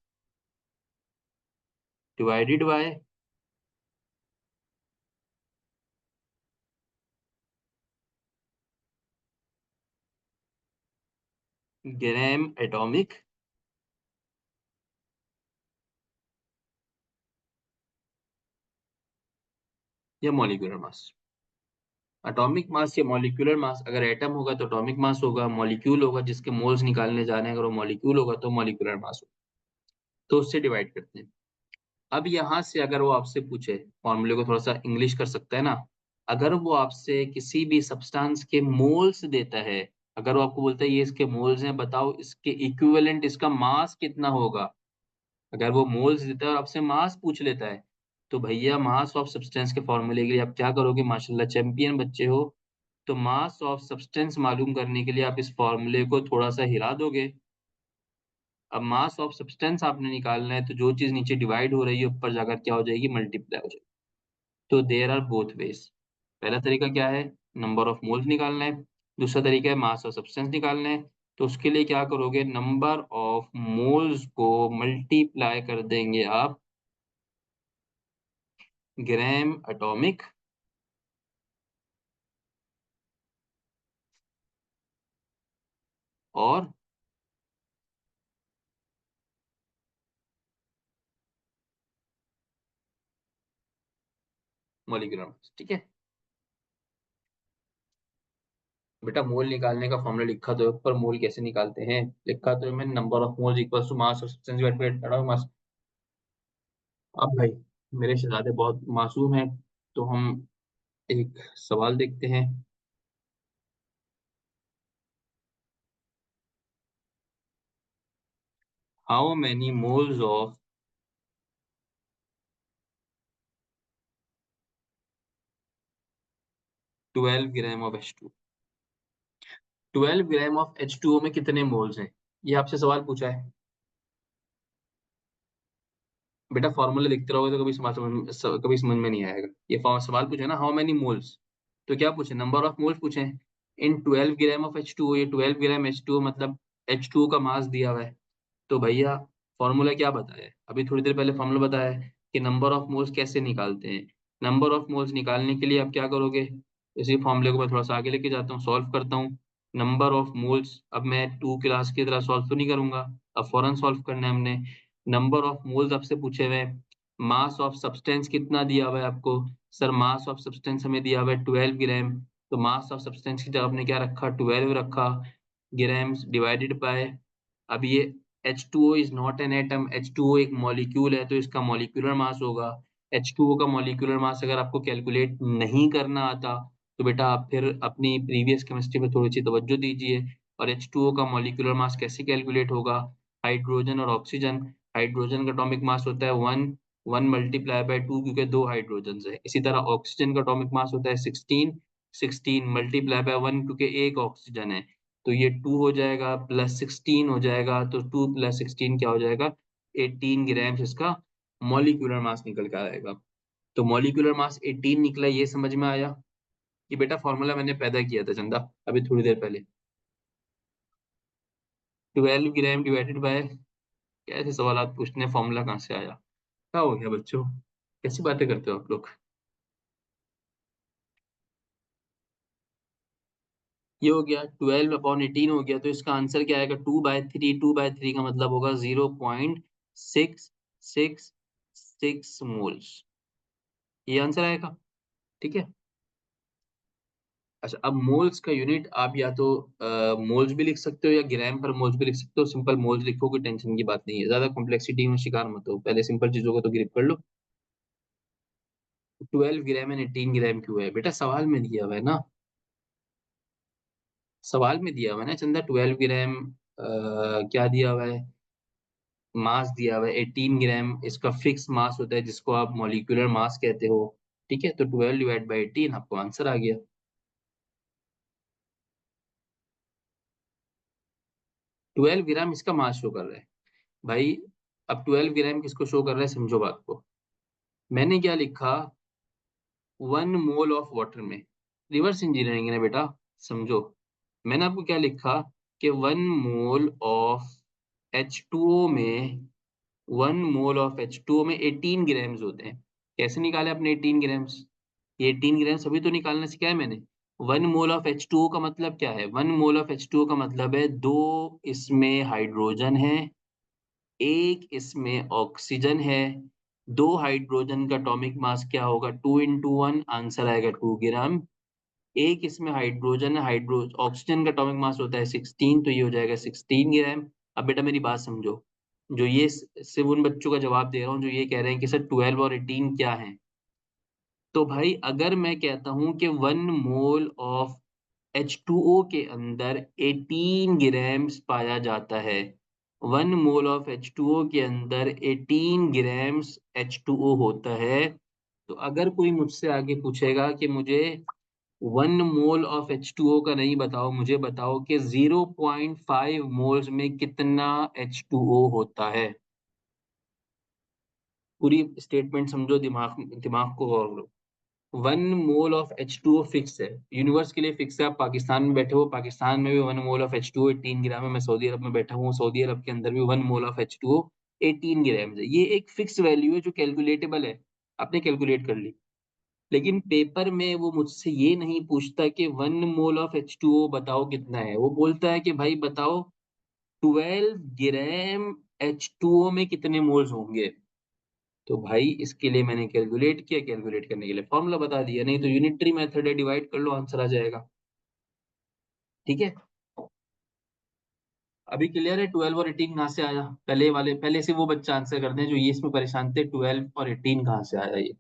divided bye gram atomic या मॉलिक्यूलर मास। एटॉमिक मास या मॉलिक्यूलर मास, अगर एटम होगा तो एटॉमिक मास होगा, मॉलिक्यूल होगा जिसके मोल्स निकालने जा रहे हैं, अगर वो मॉलिक्यूल होगा तो मॉलिक्यूलर मास होगा। तो उससे डिवाइड करते हैं। अब यहाँ से अगर वो आपसे पूछे, फॉर्मूले को थोड़ा सा इंग्लिश कर सकता है ना, अगर वो आपसे किसी भी सब्सटेंस के मोल्स देता है, अगर वो आपको बोलता है ये इसके मोल्स हैं, बताओ इसके इक्विवेलेंट इसका मास कितना होगा, अगर वो मोल्स देता है और आपसे मास पूछ लेता है, तो भैया मास ऑफ सब्सटेंस के फॉर्मूले के लिए आप क्या करोगे, माशाल्लाह चैंपियन बच्चे हो। तो मास ऑफ सब्सटेंस मालूम करने के लिए आप इस फॉर्मूले को थोड़ा सा हिला दोगे। अब मास ऑफ सब्सटेंस आपने निकालना है, तो जो चीज नीचे डिवाइड हो रही है ऊपर जाकर क्या हो जाएगी, मल्टीप्लाई हो जाएगी। तो देयर आर बोथ वेज। पहला तरीका क्या है, नंबर ऑफ मोल्स निकालना है। दूसरा तरीका है मास ऑफ सब्सटेंस निकालना है। तो उसके लिए क्या करोगे, नंबर ऑफ मोल्स को मल्टीप्लाई कर देंगे आप ग्राम एटॉमिक और मॉलिक्यूलर मास। ठीक है बेटा, मोल निकालने का फॉर्मूला लिखा तो है ऊपर, मोल कैसे निकालते हैं लिखा तो है मैंने, number of moles equals to mass of substance divided by atomic mass. अब भाई मेरे शहजादे बहुत मासूम हैं, तो हम एक सवाल देखते हैं। How many moles of 12 gram of H2, 12 gram of H2O में कितने मोल्स हैं, ये आपसे सवाल पूछा है। बेटा फॉर्मूला लिखते रहोगे तो कभी समझ में नहीं आएगा। ये सवाल पूछे ना, हाउ मेनी मोल्स, तो क्या पूछे, नंबर ऑफ मोल्स पूछे। इन 12 ग्राम ऑफ H2O, ये 12 ग्राम H2O मतलब H2O का मास दिया हुआ है। तो भैया फॉर्मूला क्या बताया है, अभी थोड़ी देर पहले फॉर्मूला बताया है कि नंबर ऑफ मोल्स कैसे निकालते हैं। नंबर ऑफ मोल्स निकालने के लिए आप क्या करोगे, इसी फॉर्मूले को मैं थोड़ा सा आगे लेके जाता हूँ, सॉल्व करता हूँ। नंबर ऑफ मोल्स, अब मैं टू क्लास की तरह सॉल्व तो नहीं करूंगा, अब फौरन सॉल्व करना है हमने। नंबर ऑफ मोल्स आपसे पूछे हुए हैं। मास ऑफ सब्सटेंस कितना दिया हुआ है आपको, सर मास ऑफ सब्सटेंस हमें दिया हुआ है 12 ग्राम, तो मास ऑफ सब्सटेंस की जगह आपने क्या रखा, 12 रखा, ग्राम्स डिवाइडेड बाय, अब ये H2O is not an atom, H2O एक मॉलिक्यूल है, तो इसका मॉलिक्यूलर मास होगा। H2O का मॉलिक्यूलर मास अगर आपको कैलकुलेट नहीं करना आता, तो बेटा आप फिर अपनी प्रीवियस केमिस्ट्री में थोड़ी सी तवज्जो दीजिए। और H2O का मॉलिक्यूलर मास कैसे कैलकुलेट होगा, हाइड्रोजन और ऑक्सीजन, हाइड्रोजन का एटॉमिक मास होता है 1 मल्टीप्लाई बाय 2, क्योंकि दो हाइड्रोजन है। इसी तरह ऑक्सीजन का एटॉमिक मास होता है 16, 16 मल्टीप्लाई बाय 1, क्योंकि एक ऑक्सीजन है। तो ये 2 हो जाएगा प्लस 16 हो जाएगा, तो 2 प्लस 16 क्या हो जाएगा, 18 ग्राम्स इसका मॉलिक्यूलर मास निकल कर आएगा। तो मॉलिक्यूलर मास 18 निकला, ये समझ में आया। ये बेटा फॉर्मूला मैंने पैदा किया था चंदा अभी थोड़ी देर पहले। 12 ग्राम डिवाइडेड बाय, कैसे सवाल आप पूछने, फॉर्मूला कहाँ से आया, क्या हो गया बच्चों, कैसी बातें करते हो आप लोग। ये हो गया 12/18 हो गया, तो इसका आंसर क्या आएगा, 2/3, 2/3 का मतलब होगा 0.666 मोल्स, ये आंसर आएगा। ठीक है। अच्छा, अब मोल्स का यूनिट आप या तो मोल्स भी लिख सकते हो या ग्राम पर मोल्स भी लिख सकते हो, सिंपल मोल्स लिखो, कोई टेंशन की बात नहीं है, ज्यादा कॉम्प्लेक्सिटी में शिकार मत हो, पहले सिंपल चीजों को तो ग्रिप कर लो। 12 ग्राम एंड 18 ग्राम क्यों है बेटा, सवाल में दिया हुआ है ना, सवाल में दिया हुआ है ना चंदा, 12 ग्राम क्या दिया हुआ है, मास दिया हुआ है 18 ग्राम, इसका फिक्स मास होता है जिसको आप मॉलिक्यूलर मास कहते हो। ठीक है, तो 12 डिवाइड बाई 18 आपको आंसर आ गया। 12 ग्राम इसका मास शो कर रहा है भाई। अब 12 ग्राम किसको शो कर रहा है, समझो बात को। मैंने क्या लिखा, 1 मोल ऑफ वाटर में, रिवर्स इंजीनियरिंग है बेटा, समझो। मैंने आपको क्या लिखा कि 1 मोल ऑफ H2O में, 1 मोल ऑफ H2O में 18 ग्राम्स होते हैं। कैसे निकाले आपने 18 ग्राम्स, ये 18 ग्राम्स अभी तो निकालना सिखाया है मैंने। 1 मोल ऑफ H2O का मतलब क्या है, 1 मोल ऑफ H2O का मतलब है दो इसमें हाइड्रोजन है, एक इसमें ऑक्सीजन है, दो हाइड्रोजन का एटॉमिक मास क्या होगा, 2 into 1, आंसर आएगा 2 ग्राम। एक इसमें हाइड्रोजन है, हाइड्रो ऑक्सीजन का एटॉमिक मास होता है 16, तो ये हो जाएगा 16 ग्राम। अब बेटा मेरी बात समझो, जो ये सिर्फ उन बच्चों का जवाब दे रहा हूँ जो ये कह रहे हैं कि सर 12 और 18 क्या है। तो भाई अगर मैं कहता हूं कि 1 मोल ऑफ H2O के अंदर 18 ग्राम्स पाया जाता है, 1 मोल ऑफ H2O के अंदर 18 ग्राम्स H2O होता है, तो अगर कोई मुझसे आगे पूछेगा कि मुझे 1 मोल ऑफ H2O का नहीं बताओ, मुझे बताओ कि 0.5 मोल्स में कितना H2O होता है, पूरी स्टेटमेंट समझो, दिमाग दिमाग को गौर करो। 1 मोल ऑफ H2O फिक्स है, यूनिवर्स के लिए फिक्स है। आप पाकिस्तान में बैठे हो, पाकिस्तान में भी 1 मोल ऑफ H2O 18 ग्राम है। मैं सऊदी अरब में बैठा हूँ, सऊदी अरब के अंदर भी 1 मोल ऑफ H2O 18 ग्राम है। ये एक फिक्स वैल्यू है जो कैलकुलेटेबल है, आपने कैलकुलेट कर ली। लेकिन पेपर में वो मुझसे ये नहीं पूछता कि 1 मोल ऑफ H2O बताओ कितना है, वो बोलता है कि भाई बताओ 12 ग्राम H2O में कितने मोल्स होंगे। तो भाई इसके लिए मैंने कैलकुलेट किया, कैलकुलेट करने के लिए फॉर्मूला बता दिया, नहीं तो यूनिटरी मेथड है, डिवाइड कर लो आंसर आ जाएगा। ठीक है, अभी क्लियर है 12 और 18 कहाँ से आया? पहले से वो बच्चा आंसर कर दें जो ये इसमें परेशान थे, 12 और 18 कहाँ से आया ये।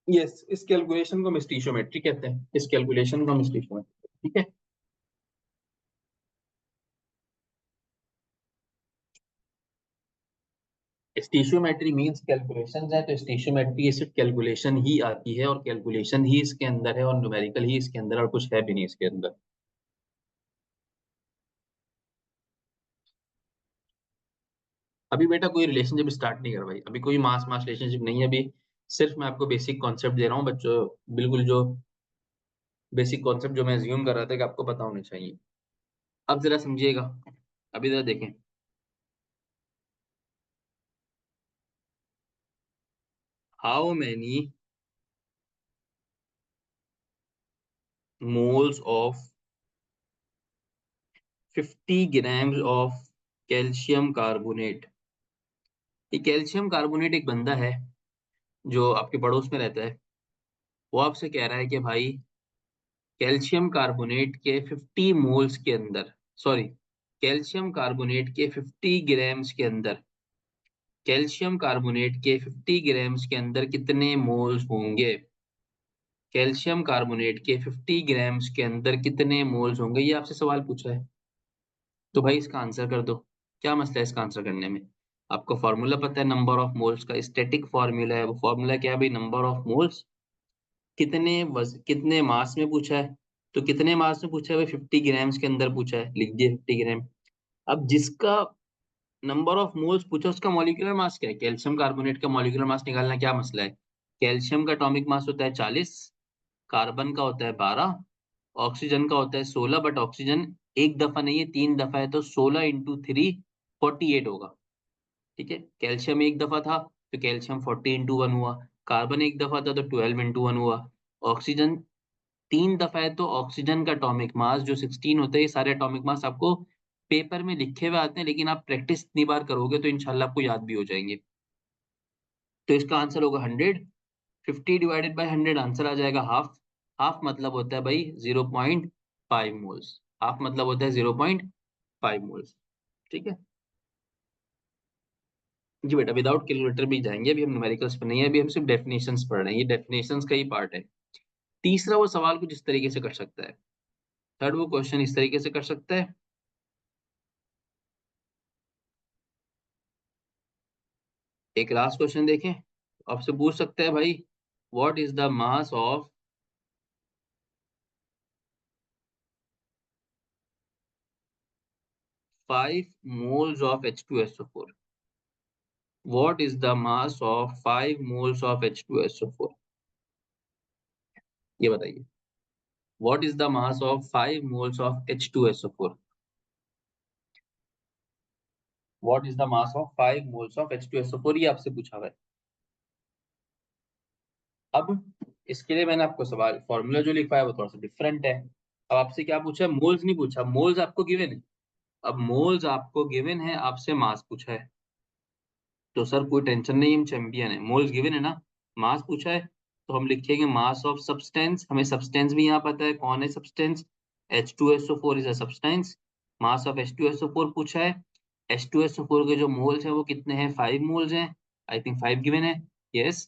यस, इस कैलकुलेशन को हम स्टीशियोमेट्री कहते हैं, इस कैलकुलेशन को हम स्टीशियोमेट्री। ठीक है, स्टीशियोमेट्री मींस कैलकुलेशंस है, तो स्टीशियोमेट्री सिर्फ कैलकुलेशन ही आती है, और कैलकुलेशन ही इसके अंदर है, और न्यूमेरिकल ही इसके अंदर, और कुछ है भी नहीं इसके अंदर। अभी बेटा कोई रिलेशनशिप स्टार्ट नहीं कर भाई, अभी कोई मास मास रिलेशनशिप नहीं है अभी। सिर्फ मैं आपको बेसिक कॉन्सेप्ट दे रहा हूँ बच्चों, बिल्कुल जो बेसिक कॉन्सेप्ट जो मैं अज्यूम कर रहा था कि आपको पता होने चाहिए। अब जरा समझिएगा, अभी जरा देखें। How many moles of 50 grams of calcium carbonate. ये कैल्शियम कार्बोनेट एक बंदा है जो आपके पड़ोस में रहता है, वो आपसे कह रहा है कि भाई कैल्शियम कार्बोनेट के 50 मोल्स के अंदर, सॉरी, कैल्शियम कार्बोनेट के 50 ग्राम्स के अंदर, कैल्शियम कार्बोनेट के 50 ग्राम्स के अंदर कितने मोल्स होंगे। कैल्शियम कार्बोनेट के 50 ग्राम्स के अंदर कितने मोल्स होंगे, ये आपसे सवाल पूछा है। तो भाई इसका आंसर कर दो। क्या मसला है इसका आंसर करने में? आपको फॉर्मूला पता है नंबर ऑफ मोल्स का, स्टैटिक फॉर्मूला है। वो फॉर्मूला क्या है भाई? नंबर ऑफ मोल्स कितने मास में पूछा है, तो कितने मास में पूछा है भाई? 50 ग्राम्स के अंदर पूछा है, लिख दिए 50 ग्राम। अब जिसका नंबर ऑफ मोल्स पूछा उसका मॉलिक्यूलर मास क्या है? कैल्शियम कार्बोनेट का मॉलिक्यूलर मास निकालना क्या मसला है? कैल्शियम का एटॉमिक मास होता है 40, कार्बन का होता है 12, ऑक्सीजन का होता है 16, बट ऑक्सीजन एक दफा नहीं है, 3 दफा है, तो 16 इंटू 3 48 होगा। ठीक है, कैल्शियम एक दफा था तो कैल्शियम 40 इंटू 1 हुआ, कार्बन एक दफा था तो 12 इंटू 1 हुआ, ऑक्सीजन 3 दफा है तो ऑक्सीजन का एटॉमिक मास जो 16 होता है। ये सारे एटॉमिक मास आपको पेपर में लिखे हुए आते हैं, लेकिन आप प्रैक्टिस इतनी बार करोगे तो इंशाल्लाह आपको याद भी हो जाएंगे। तो इसका आंसर होगा 100। 50 डिवाइडेड बाय 100 आंसर आ जाएगा हाफ। हाफ मतलब होता है भाई 0.5 मोल्स। हाफ मतलब होता है 0.5 मोल्स। ठीक है जी बेटा, विदाउट कैलकुलेटर भी जाएंगे, अभी हम न्यूमेरिकल्स पे नहीं है, अभी हम सिर्फ डेफिनेशंस पढ़ रहे हैं, ये डेफिनेशंस का ही पार्ट है। तीसरा वो सवाल कुछ इस तरीके से कर सकता है, थर्ड वो क्वेश्चन इस तरीके से कर सकता है। एक लास्ट क्वेश्चन देखें, आपसे पूछ सकता है भाई, what is the mass of 5 moles of H2SO4? What is the mass of 5 moles of H2SO4? ये बताइए, what is the mass of 5 moles of H2SO4? What is the mass of 5 moles of H2SO4? ये आपसे पूछा हुआ है। अब इसके लिए मैंने आपको सवाल फॉर्मूला जो लिखा है वो थोड़ा सा डिफरेंट है। अब आपसे क्या पूछा है? मोल्स नहीं पूछा, मोल्स आपको गिवन है। अब मोल्स आपको गिवन है, आपसे मास पूछा है, तो सर कोई टेंशन नहीं, हम चैंपियन है। मोल्स गिवन है ना, मास पूछा है, तो हम लिखेंगे मास ऑफ सब्सटेंस। हमें सब्सटेंस भी यहाँ पता है, कौन है substance? H2SO4 is a substance. Mass of H2SO4 पूछा है। H2SO4 के जो मोल्स हैं वो कितने हैं? 5 मोल्स हैं, आई थिंक 5 गिवन है। यस,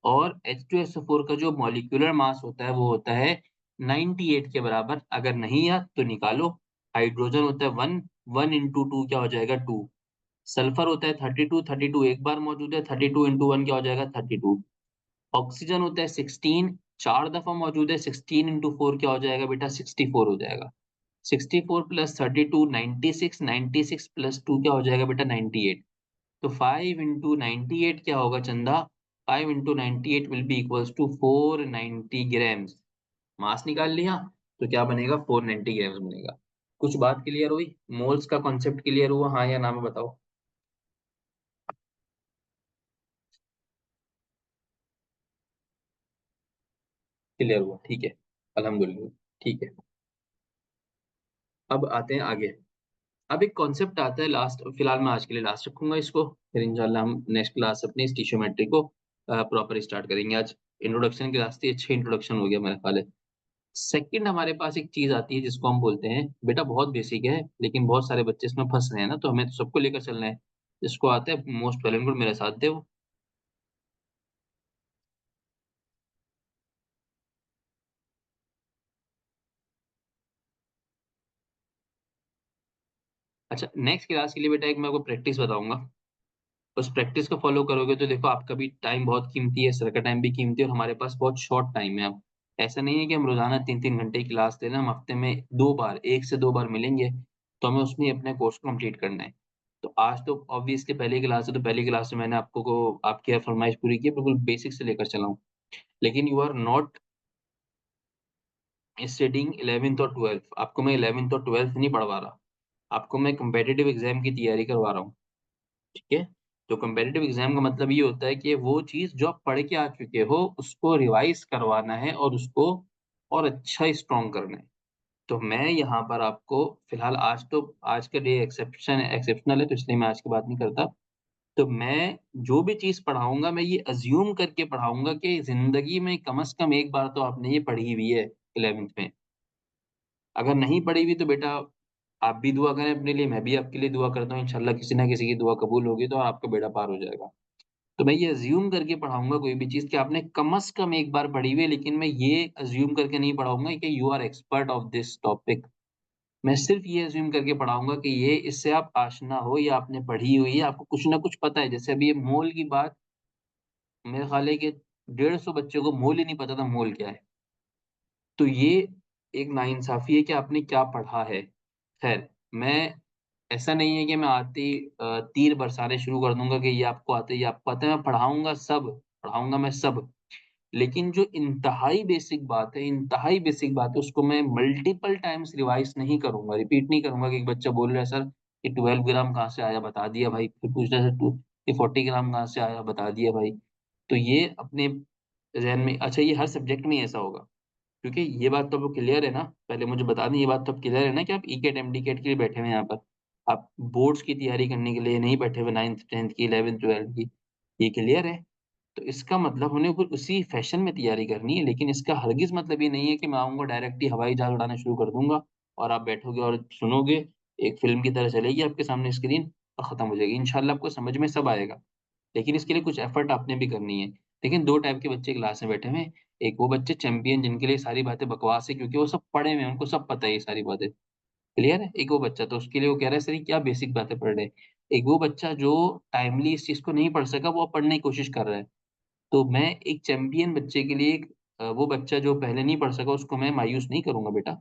और H2SO4 का जो मॉलिक्यूलर मास होता है वो होता है 98 के बराबर। अगर नहीं याद तो निकालो। हाइड्रोजन होता है 1, 1 इंटू 2 क्या हो जाएगा? 2। सल्फर होता है 32, 32 एक बार मौजूद है, 32 इंटू 1 क्या हो जाएगा? 32। ऑक्सीजन होता है 16, 4 दफा मौजूद है, 16 इंटू 4 क्या हो जाएगा बेटा? 64 हो जाएगा। 64 प्लस 32 96, 96 प्लस 2 क्या हो जाएगा बेटा? 98। तो 5 इंटू 98 क्या होगा Chanda? 5 into 98 will be equals to 490 grams. Mass निकाल लिया तो क्या बनेगा? 490 ग्राम्स बनेगा। कुछ बात क्लियर हुई? मोल्स का कॉन्सेप्ट क्लियर हुआ? हाँ या ना में बताओ। क्लियर हुआ, ठीक है। अल्हम्दुलिल्लाह, ठीक है। अब आते हैं आगे। अब एक कॉन्सेप्ट आता है लास्ट, फिलहाल मैं आज के लिए लास्ट रखूंगा इसको, फिर इंशाल्लाह हम नेक्स्ट क्लास अपनी स्टीशियोमेट्री को प्रॉपर स्टार्ट करेंगे। आज इंट्रोडक्शन के रास्ते अच्छे इंट्रोडक्शन हो गया मेरा ख्याल है। सेकंड हमारे पास एक चीज आती है जिसको हम बोलते हैं, बेटा बहुत बेसिक है लेकिन बहुत सारे बच्चे इसमें फंस रहे हैं ना, तो हमें तो सबको लेकर चलना है। जिसको आता है मोस्ट वेल एंड गुड, मेरे साथ दे वो। अच्छा, नेक्स्ट क्लास के लिए बेटा एक मैं आपको प्रैक्टिस बताऊंगा। उस प्रैक्टिस को फॉलो करोगे तो देखो आपका भी टाइम बहुत कीमती है, सर का टाइम भी कीमती है, और हमारे पास बहुत शॉर्ट टाइम है अब। ऐसा नहीं है कि हम रोजाना 3-3 घंटे की क्लास ले रहे हैं, हम हफ्ते में 2 बार, 1 से 2 बार मिलेंगे। तो हमें उसमें ही अपने कोर्स को कंप्लीट करना है। तो आज तो ऑब्वियसली पहली क्लास है, तो पहली क्लास में मैंने आपको को आपकी हर फरमाइश पूरी की है, बिल्कुल बेसिक से लेकर चला हूँ। लेकिन you are not studying 11th और 12th। आपको मैं 11th और 12th नहीं पढ़वा रहा, आपको मैं कम्पिटिटिव एग्जाम की तैयारी करवा रहा हूँ। ठीक है? तो कम्पेरेटिव एग्ज़ाम का मतलब ये होता है कि वो चीज़ जो आप पढ़ के आ चुके हो, उसको रिवाइज़ करवाना है और उसको और अच्छा स्ट्रॉन्ग करना है। तो मैं यहाँ पर आपको फ़िलहाल आज का डे एक्सेप्शनल है, तो इसलिए मैं आज की बात नहीं करता। तो मैं जो भी चीज़ पढ़ाऊँगा, मैं ये अज़्यूम करके पढ़ाऊँगा कि ज़िंदगी में कम से कम एक बार तो आपने ये पढ़ी हुई है 11th में। अगर नहीं पढ़ी हुई तो बेटा आप भी दुआ करें अपने लिए, मैं भी आपके लिए दुआ करता हूँ। इंशाअल्लाह किसी न किसी की दुआ कबूल होगी तो आपका बेड़ा पार हो जाएगा। तो मैं ये अज़्यूम करके पढ़ाऊँगा कोई भी चीज़ कि आपने कम से कम एक बार पढ़ी हुई है, लेकिन मैं ये अज़्यूम करके नहीं पढ़ाऊँगा कि you are expert of this topic. मैं सिर्फ़ ये अज़्यूम करके पढ़ाऊँगा कि ये इससे आप आशना हो या आपने पढ़ी हुई है, आपको कुछ ना कुछ पता है। जैसे अभी ये मोल की बात, मेरा ख़्याल है कि 150 बच्चों को मोल ही नहीं पता था मोल क्या है। तो ये एक नाइंसाफ़ी है कि आपने क्या पढ़ा है। ख़ैर, मैं ऐसा नहीं है कि मैं आते ही तीर बरसाने शुरू कर दूँगा कि ये आपको आता है, ये आपको आता है। मैं पढ़ाऊँगा सब, पढ़ाऊँगा मैं सब। लेकिन जो इंतहाई बेसिक बात है, उसको मैं मल्टीपल टाइम्स रिवाइज़ नहीं करूँगा, रिपीट नहीं करूँगा कि एक बच्चा बोल रहा है सर ये 12 ग्राम कहाँ से आया बता दिया भाई, फिर पूछ रहा है सर टू ये 40 ग्राम कहाँ से आया बता दिया भाई। तो ये अपने ज़हन में, अच्छा ये हर सब्जेक्ट में ही ऐसा होगा। क्योंकि ये बात तो आपको क्लियर है ना? पहले मुझे बता दें, ये बात तो अब क्लियर है ना कि आप ईकेट, एमडीकेट के लिए बैठे हुए हैं यहाँ पर। आप बोर्ड्स की तैयारी करने के लिए नहीं बैठे हुए 9th, 10th की, 11th, 12th की। ये क्लियर है? तो इसका मतलब हमने फिर उसी फैशन में तैयारी करनी है, लेकिन इसका हरगिज़ मतलब ये नहीं है कि मैं आऊँगा डायरेक्ट ही हवाई जहाज़ उड़ाना शुरू कर दूँगा और आप बैठोगे और सुनोगे, एक फ़िल्म की तरह चलेगी आपके सामने स्क्रीन और खत्म हो जाएगी। इंशाअल्लाह आपको समझ में सब आएगा। लेकिन इसके लिए कुछ एफर्ट आपने भी करनी है। लेकिन 2 टाइप के बच्चे क्लास में बैठे हुए हैं। एक वो बच्चे चैंपियन जिनके लिए सारी बातें बकवास है क्योंकि वो सब पढ़े हुए हैं, उनको सब पता है ये सारी बातें। क्लियर है? एक वो बच्चा तो उसके लिए वो कह रहा है सर ये क्या बेसिक बातें पढ़ रहे हैं। एक वो बच्चा जो टाइमली इस चीज़ को नहीं पढ़ सका, वो अब पढ़ने की कोशिश कर रहा है। तो मैं एक चैंपियन बच्चे के लिए वो बच्चा जो पहले नहीं पढ़ सका उसको मैं मायूस नहीं करूँगा बेटा।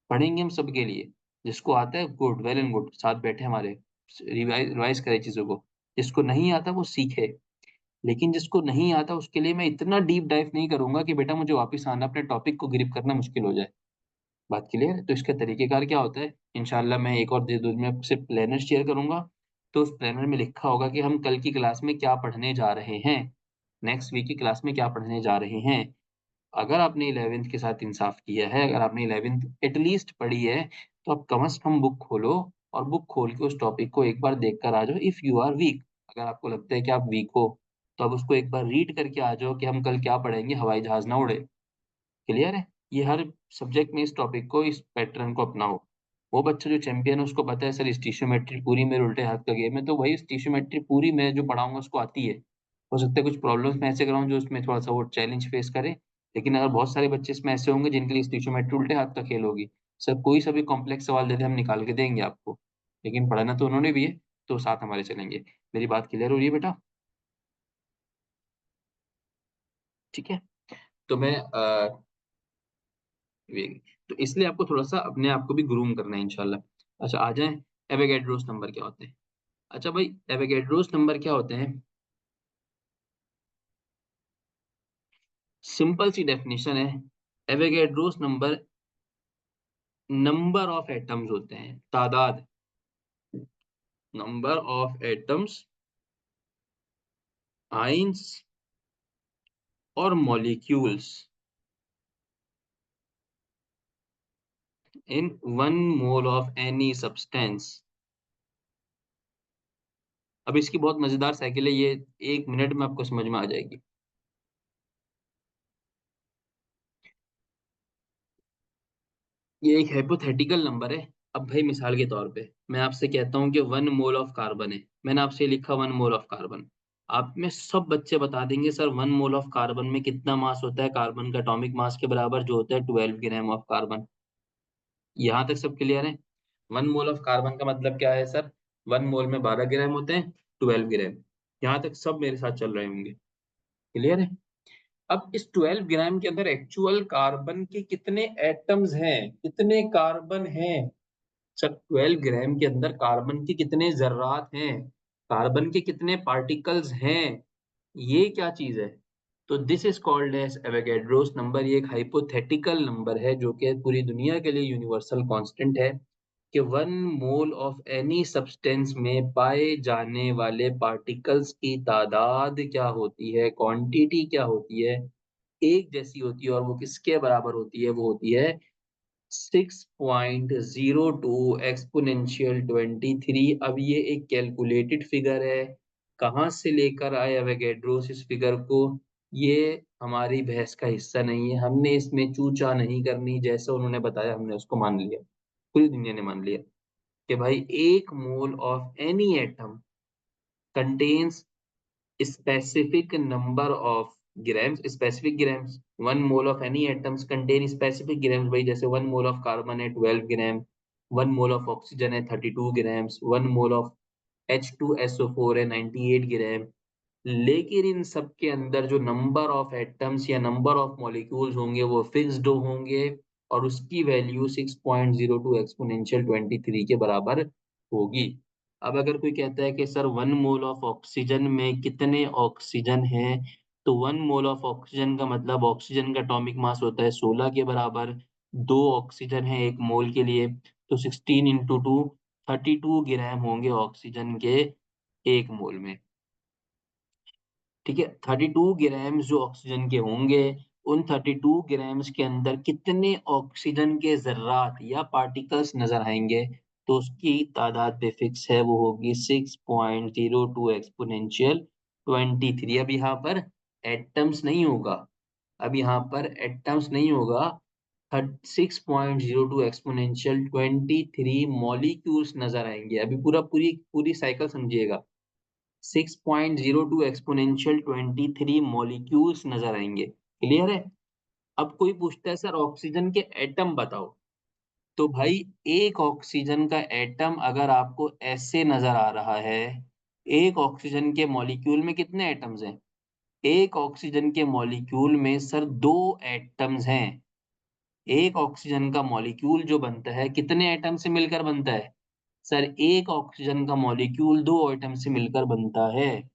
पढ़ेंगे हम सबके लिए। जिसको आता है गुड, वेल एंड गुड, साथ बैठे हमारे। रिवाइज़ करे चीज़ों को। जिसको नहीं आता वो सीखे। लेकिन जिसको नहीं आता उसके लिए मैं इतना डीप डाइव नहीं करूँगा कि बेटा मुझे वापस आना, अपने टॉपिक को ग्रिप करना मुश्किल हो जाए। बात क्लियर है? तो इसका तरीक़ेकार क्या होता है? इंशाअल्लाह मैं एक और दे 2 दिन में आपसे प्लानर शेयर करूँगा। तो उस प्लानर में लिखा होगा कि हम कल की क्लास में क्या पढ़ने जा रहे हैं। नेक्स्ट वीक की क्लास में क्या पढ़ने जा रहे हैं। अगर आपने 11th के साथ इंसाफ़ किया है, अगर आपने 11th एट लीस्ट पढ़ी है, तो आप कम से कम बुक खोलो और बुक खोल के उस टॉपिक को एक बार देख कर आ जाओ इफ यू आर वीक। अगर आपको लगता है कि आप वीक हो, तो आप उसको एक बार रीड करके आ जाओ कि हम कल क्या पढ़ेंगे, हवाई जहाज़ ना उड़े। क्लियर है? ये हर सब्जेक्ट में इस टॉपिक को, इस पैटर्न को अपनाओ। वो बच्चा जो चैंपियन है उसको पता है सर स्टीशियोमेट्री पूरी मेरे उल्टे हाथ का गेम है, तो वही स्टीशियोमेट्री पूरी मैं जो पढ़ाऊँगा उसको आती है। हो सकता है कुछ प्रॉब्लम्स मैं ऐसे कराऊँ जो उसमें थोड़ा-सा वो चैलेंज फेस करे, लेकिन अगर बहुत सारे बच्चे इसमें ऐसे होंगे जिनके लिए स्टीशियोमेट्री उल्टे हाथ का खेल होगी। सर कोई सा भी कॉम्प्लेक्स सवाल दे दें हम निकाल के देंगे आपको, लेकिन पढ़ाना तो उन्होंने भी है, तो साथ हमारे चलेंगे। मेरी बात क्लियर हो रही है बेटा? ठीक है? तो मैं वे तो इसलिए आपको थोड़ा-सा अपने आप को भी ग्रूम करना है इंशाअल्लाह। अच्छा आ जाएँ, एवोगैड्रोस नंबर क्या होते हैं? अच्छा भाई, एवोगैड्रोस नंबर क्या होते हैं? सिंपल सी डेफिनेशन है, Avogadro's number number of atoms होते हैं, तादाद, नंबर ऑफ एटम्स, आइंस और molecules in one mole of any substance. अब इसकी बहुत मजेदार साइकिल है ये, 1 मिनट में आपको समझ में आ जाएगी। ये एक हाइपोथेटिकल नंबर है। अब भाई मिसाल के तौर पे मैं आपसे कहता हूँ कि 1 मोल ऑफ कार्बन है, मैंने आपसे लिखा 1 मोल ऑफ कार्बन। आप में सब बच्चे बता देंगे सर 1 मोल ऑफ कार्बन में कितना मास होता है, कार्बन का एटॉमिक मास के बराबर जो होता है 12 ग्राम ऑफ कार्बन। यहाँ तक सब क्लियर है? 1 मोल ऑफ कार्बन का मतलब क्या है सर? 1 मोल में 12 ग्राम होते हैं, 12 ग्राम। यहाँ तक सब मेरे साथ चल रहे होंगे, क्लियर है? अब इस 12 ग्राम के अंदर एक्चुअल कार्बन के कितने एटम्स हैं, कितने कार्बन हैं? सर 12 ग्राम के अंदर कार्बन के कितने जर्रात हैं, कार्बन के कितने पार्टिकल्स हैं, ये क्या चीज है? तो this is called as Avogadro's number. ये एक हाइपोथेटिकल नंबर है जो कि पूरी दुनिया के लिए यूनिवर्सल कांस्टेंट है कि 1 मोल ऑफ एनी सब्सटेंस में पाए जाने वाले पार्टिकल्स की तादाद क्या होती है, क्वांटिटी क्या होती है, एक जैसी होती है। और वो किसके बराबर होती है? वो होती है 6.02 एक्सपोनेंशियल 23। अब ये एक कैलकुलेटेड फिगर है। कहाँ से लेकर आए एवोगैड्रोस इस फिगर को, ये हमारी बहस का हिस्सा नहीं है। हमने इसमें चूचा नहीं करनी, जैसा उन्होंने बताया हमने उसको मान लिया, पूरी दुनिया ने मान लिया कि भाई 1 mole of any atom contains specific number of grams, specific grams, 1 mole of any atoms contain specific grams। भाई जैसे 1 मोल of कार्बन है 12 ग्राम, 1 मोल of ऑक्सीजन है 32 ग्राम्स, 1 मोल of H2SO4 है 98 ग्राम। लेकिन इन सब के अंदर जो नंबर ऑफ एटम्स या नंबर ऑफ मॉलिक्यूल्स होंगे वो फिक्स्ड होंगे, और उसकी वैल्यू 6.02 एक्सपोनेंशियल 23 के बराबर होगी। अब अगर कोई कहता है कि सर 1 मोल ऑफ ऑक्सीजन में कितने ऑक्सीजन हैं, तो 1 मोल ऑफ ऑक्सीजन का मतलब ऑक्सीजन का एटॉमिक मास होता है 16 के बराबर। 2 ऑक्सीजन है 1 मोल के लिए, तो 16 × 2 32 ग्राम होंगे ऑक्सीजन के 1 मोल में। ठीक है, 32 ग्राम्स जो ऑक्सीजन के होंगे, उन 32 ग्राम्स के अंदर कितने ऑक्सीजन के जर्रात या पार्टिकल्स नजर आएंगे, तो उसकी तादाद पे फिक्स है, वो होगी 6.02 एक्सपोनेंशियल 23। अब यहाँ पर एटम्स नहीं होगा, अब यहाँ पर एटम्स नहीं होगा, 6.02 एक्सपोनेंशियल 23 मॉलिक्यूल्स नजर आएंगे। अभी पूरा पूरी पूरी साइकिल समझिएगा, 6.02 एक्सपोनेंशियल 23 मॉलिक्यूल्स नजर आएंगे, क्लियर है? अब कोई पूछता है सर ऑक्सीजन के एटम बताओ, तो भाई एक ऑक्सीजन का एटम अगर आपको ऐसे नजर आ रहा है, एक ऑक्सीजन के मॉलिक्यूल में कितने एटम्स हैं? एक ऑक्सीजन के मॉलिक्यूल में सर 2 एटम्स हैं। एक ऑक्सीजन का मॉलिक्यूल जो बनता है कितने एटम से मिलकर बनता है? सर एक ऑक्सीजन का मॉलिक्यूल 2 एटम से मिलकर बनता है।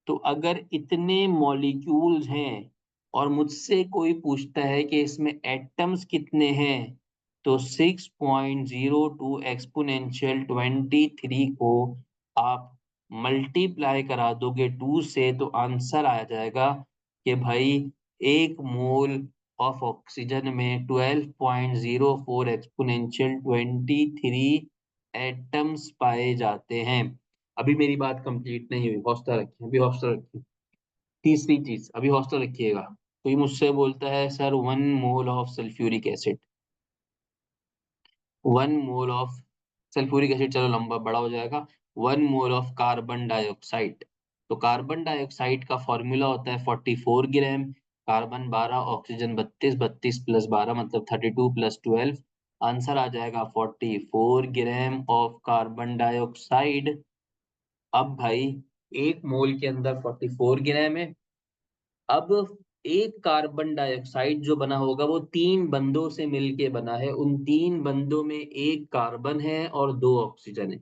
तो अगर इतने मॉलिक्यूल्स हैं और मुझसे कोई पूछता है कि इसमें एटम्स कितने हैं, तो 6.02 एक्सपोनेंशियल 23 को आप मल्टीप्लाई करा दोगे 2 से, तो आंसर आ जाएगा कि भाई 1 मोल ऑफ ऑक्सीजन में 12.04 एक्सपोनेंशियल 23 एटम्स पाए जाते हैं। अभी मेरी बात कंप्लीट नहीं हुई, हौसला रखिए, अभी हौसला रखिए। तीसरी चीज, अभी हौसला रखिएगा। कोई मुझसे बोलता है sir 1 mole of sulphuric acid, 1 mole of sulphuric acid, चलो लंबा बड़ा हो जाएगा, 1 मोल ऑफ कार्बन डाइऑक्साइड। तो कार्बन डाइऑक्साइड का फॉर्मूला होता है 44 ग्राम, कार्बन 12, ऑक्सीजन 32, 32 प्लस 12 मतलब 32 प्लस 12, आंसर आ जाएगा 44 ग्राम ऑफ कार्बन डाइऑक्साइड। अब भाई 1 मोल के अंदर 44 ग्राम है। अब एक कार्बन डाइऑक्साइड जो बना होगा वो 3 बंदों से मिलके बना है, उन 3 बंदों में एक कार्बन है और 2 ऑक्सीजन है।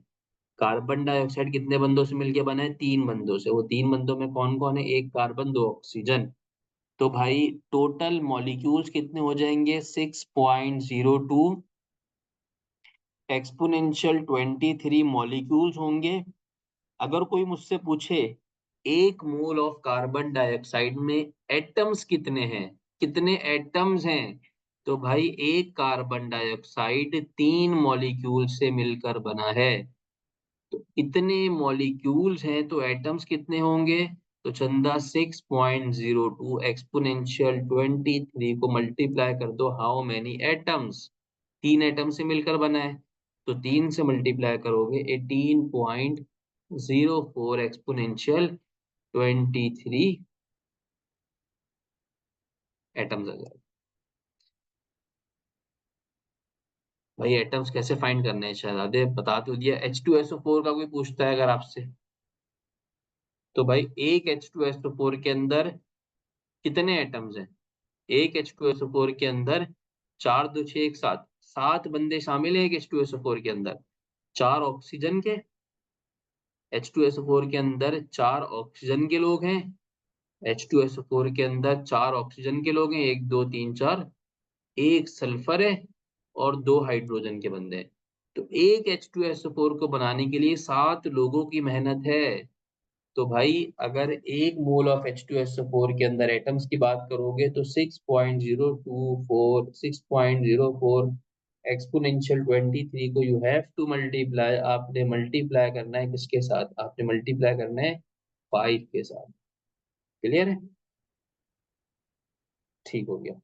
कार्बन डाइऑक्साइड कितने बंदों से मिलके बना है? 3 बंदों से। वो 3 बंदों में कौन कौन है? एक कार्बन, 2 ऑक्सीजन। तो भाई टोटल मॉलिक्यूल्स कितने हो जाएंगे? 6.02 एक्सपोनेंशियल 23 मॉलिक्यूल्स होंगे। अगर कोई मुझसे पूछे एक मोल ऑफ कार्बन डाइऑक्साइड में एटम्स कितने हैं, कितने एटम्स हैं, तो भाई एक कार्बन डाइऑक्साइड 3 मॉलिक्यूल से मिलकर बना है। तो इतने मॉलिक्यूल्स हैं तो एटम्स कितने होंगे? तो चंदा 6.02 एक्सपोनेंशियल 23 को मल्टीप्लाई कर दो, हाउ मेनी एटम्स? 3 एटम से मिलकर बना है, तो 3 से मल्टीप्लाई करोगे 18.04 एक्सपोनेंशियल 23 एटम्स आ जाएगा। भाई एटम्स कैसे फाइंड करने हैं शहजादे, बता तो दिया। H2SO4 का कोई पूछता है अगर आपसे, तो भाई एक H2SO4 के अंदर कितने एटम्स हैं? एक H2SO4 के अंदर 4 2 6 1 7, 7 बंदे शामिल हैं एक H2SO4 के अंदर। 4 ऑक्सीजन के, H2SO4 के अंदर 4 ऑक्सीजन के लोग हैं। H2SO4 के अंदर 4 ऑक्सीजन के लोग हैं, 1 2 3 4, एक सल्फर है और 2 हाइड्रोजन के बंदे हैं। तो एक H2SO4 को बनाने के लिए 7 लोगों की मेहनत है। तो भाई अगर एक मोल ऑफ H2SO4 के अंदर एटम्स की बात करोगे तो 6.024 एक्सपोनेंशियल 23 को यू हैव टू मल्टीप्लाई, आपने मल्टीप्लाई करना है किसके साथ? आपने मल्टीप्लाई करना है 5 के साथ। क्लियर है? ठीक हो गया।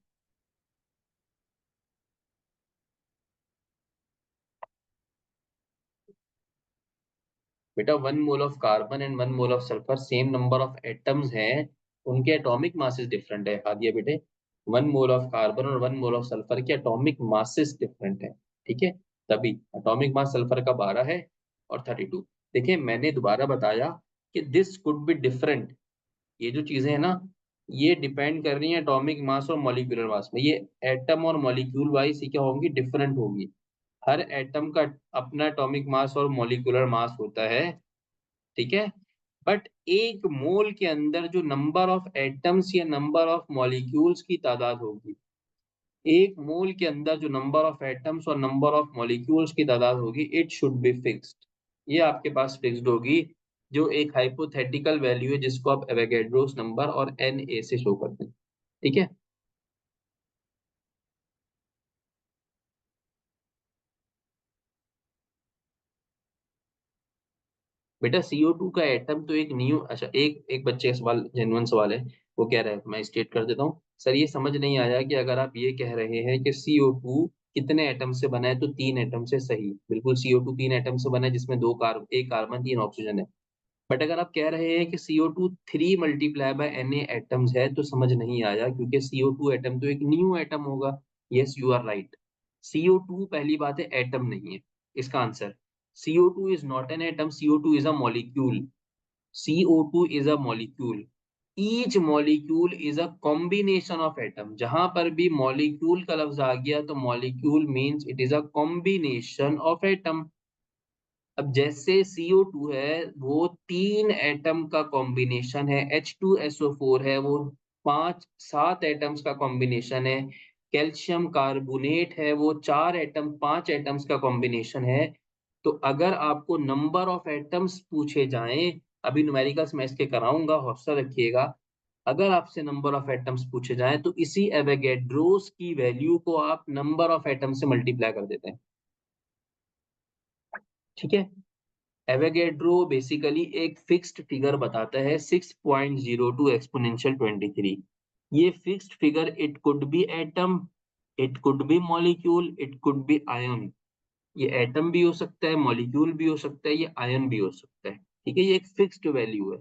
बेटा 1 mole of carbon and 1 mole of sulphur same number of atoms हैं, उनके एटॉमिक मासेस डिफरेंट है। हाँ दिया बेटे, 1 मोल ऑफ कार्बन और 1 मोल ऑफ सल्फर के एटॉमिक मासेस डिफरेंट है। ठीक है, तभी एटॉमिक मास सल्फर का 12 है और 32। देखिए मैंने दोबारा बताया कि दिस कुड बी डिफरेंट। ये जो चीजें हैं ना, ये डिपेंड कर रही हैं एटॉमिक मास और मॉलिक्यूलर मास में। ये एटम और मॉलिक्यूल वाइज क्या होंगी? डिफरेंट होगी। हर एटम का अपना एटॉमिक मास और मॉलिक्यूलर मास होता है। ठीक है, बट एक मोल के अंदर जो नंबर ऑफ एटम्स या नंबर ऑफ मॉलिक्यूल्स की तादाद होगी, एक मोल के अंदर जो नंबर ऑफ एटम्स और नंबर ऑफ मॉलिक्यूल्स की तादाद होगी, इट शुड बी फिक्स्ड। ये आपके पास फिक्स्ड होगी, जो एक हाइपोथेटिकल वैल्यू है जिसको आप एवोगैड्रोस नंबर और एन ए से शो करते हैं। ठीक है, बेटा CO2 का एटम तो एक न्यू, अच्छा एक एक बच्चे का सवाल, जेन्युइन सवाल है। वो कह रहा है, मैं स्टेट कर देता हूँ सर, ये समझ नहीं आया कि अगर आप ये कह रहे हैं कि CO2 कितने एटम से बना है, तो 3 एटम से। सही, बिल्कुल CO2 3 एटम से बना है, जिसमें एक कार्बन 3 ऑक्सीजन है। बट अगर आप कह रहे हैं कि CO2 3 multiply by Na atoms है, तो समझ नहीं आया, क्योंकि CO2 एटम तो एक न्यू एटम होगा। Yes you are right, CO2 पहली बात है एटम नहीं है। इसका answer, CO2 is not an atom, CO2 is a molecule. CO2 is a molecule. Each molecule is a combination of atom. जहां पर भी molecule का लफ्ज आ गया तो molecule means it is a combination of atom. अब जैसे CO2 है वो 3 एटम का कॉम्बिनेशन है, H2SO4 है वो 5 7 एटम्स का कॉम्बिनेशन है, कैल्शियम कार्बोनेट है वो 4 एटम 5 एटम्स का कॉम्बिनेशन है। तो अगर आपको नंबर ऑफ एटम्स पूछे जाएं, अभी न्यूमेरिकल्स मैं इसके कराऊंगा, हौसला रखिएगा। अगर आपसे नंबर ऑफ एटम्स पूछे जाएं तो इसी एवोगैड्रोस की वैल्यू को आप नंबर ऑफ एटम से मल्टीप्लाई कर देते हैं। ठीक है, एवोगैड्रो बेसिकली एक फिक्स्ड फिगर बताता है, 6.02 एक्सपोनेंशियल 23। ये fixed figure, it could be atom, it could be molecule, it could be ion. ये एटम भी हो सकता है, मॉलिक्यूल भी हो सकता है, ये आयन भी हो सकता है। ठीक है, ये एक फिक्स्ड वैल्यू है।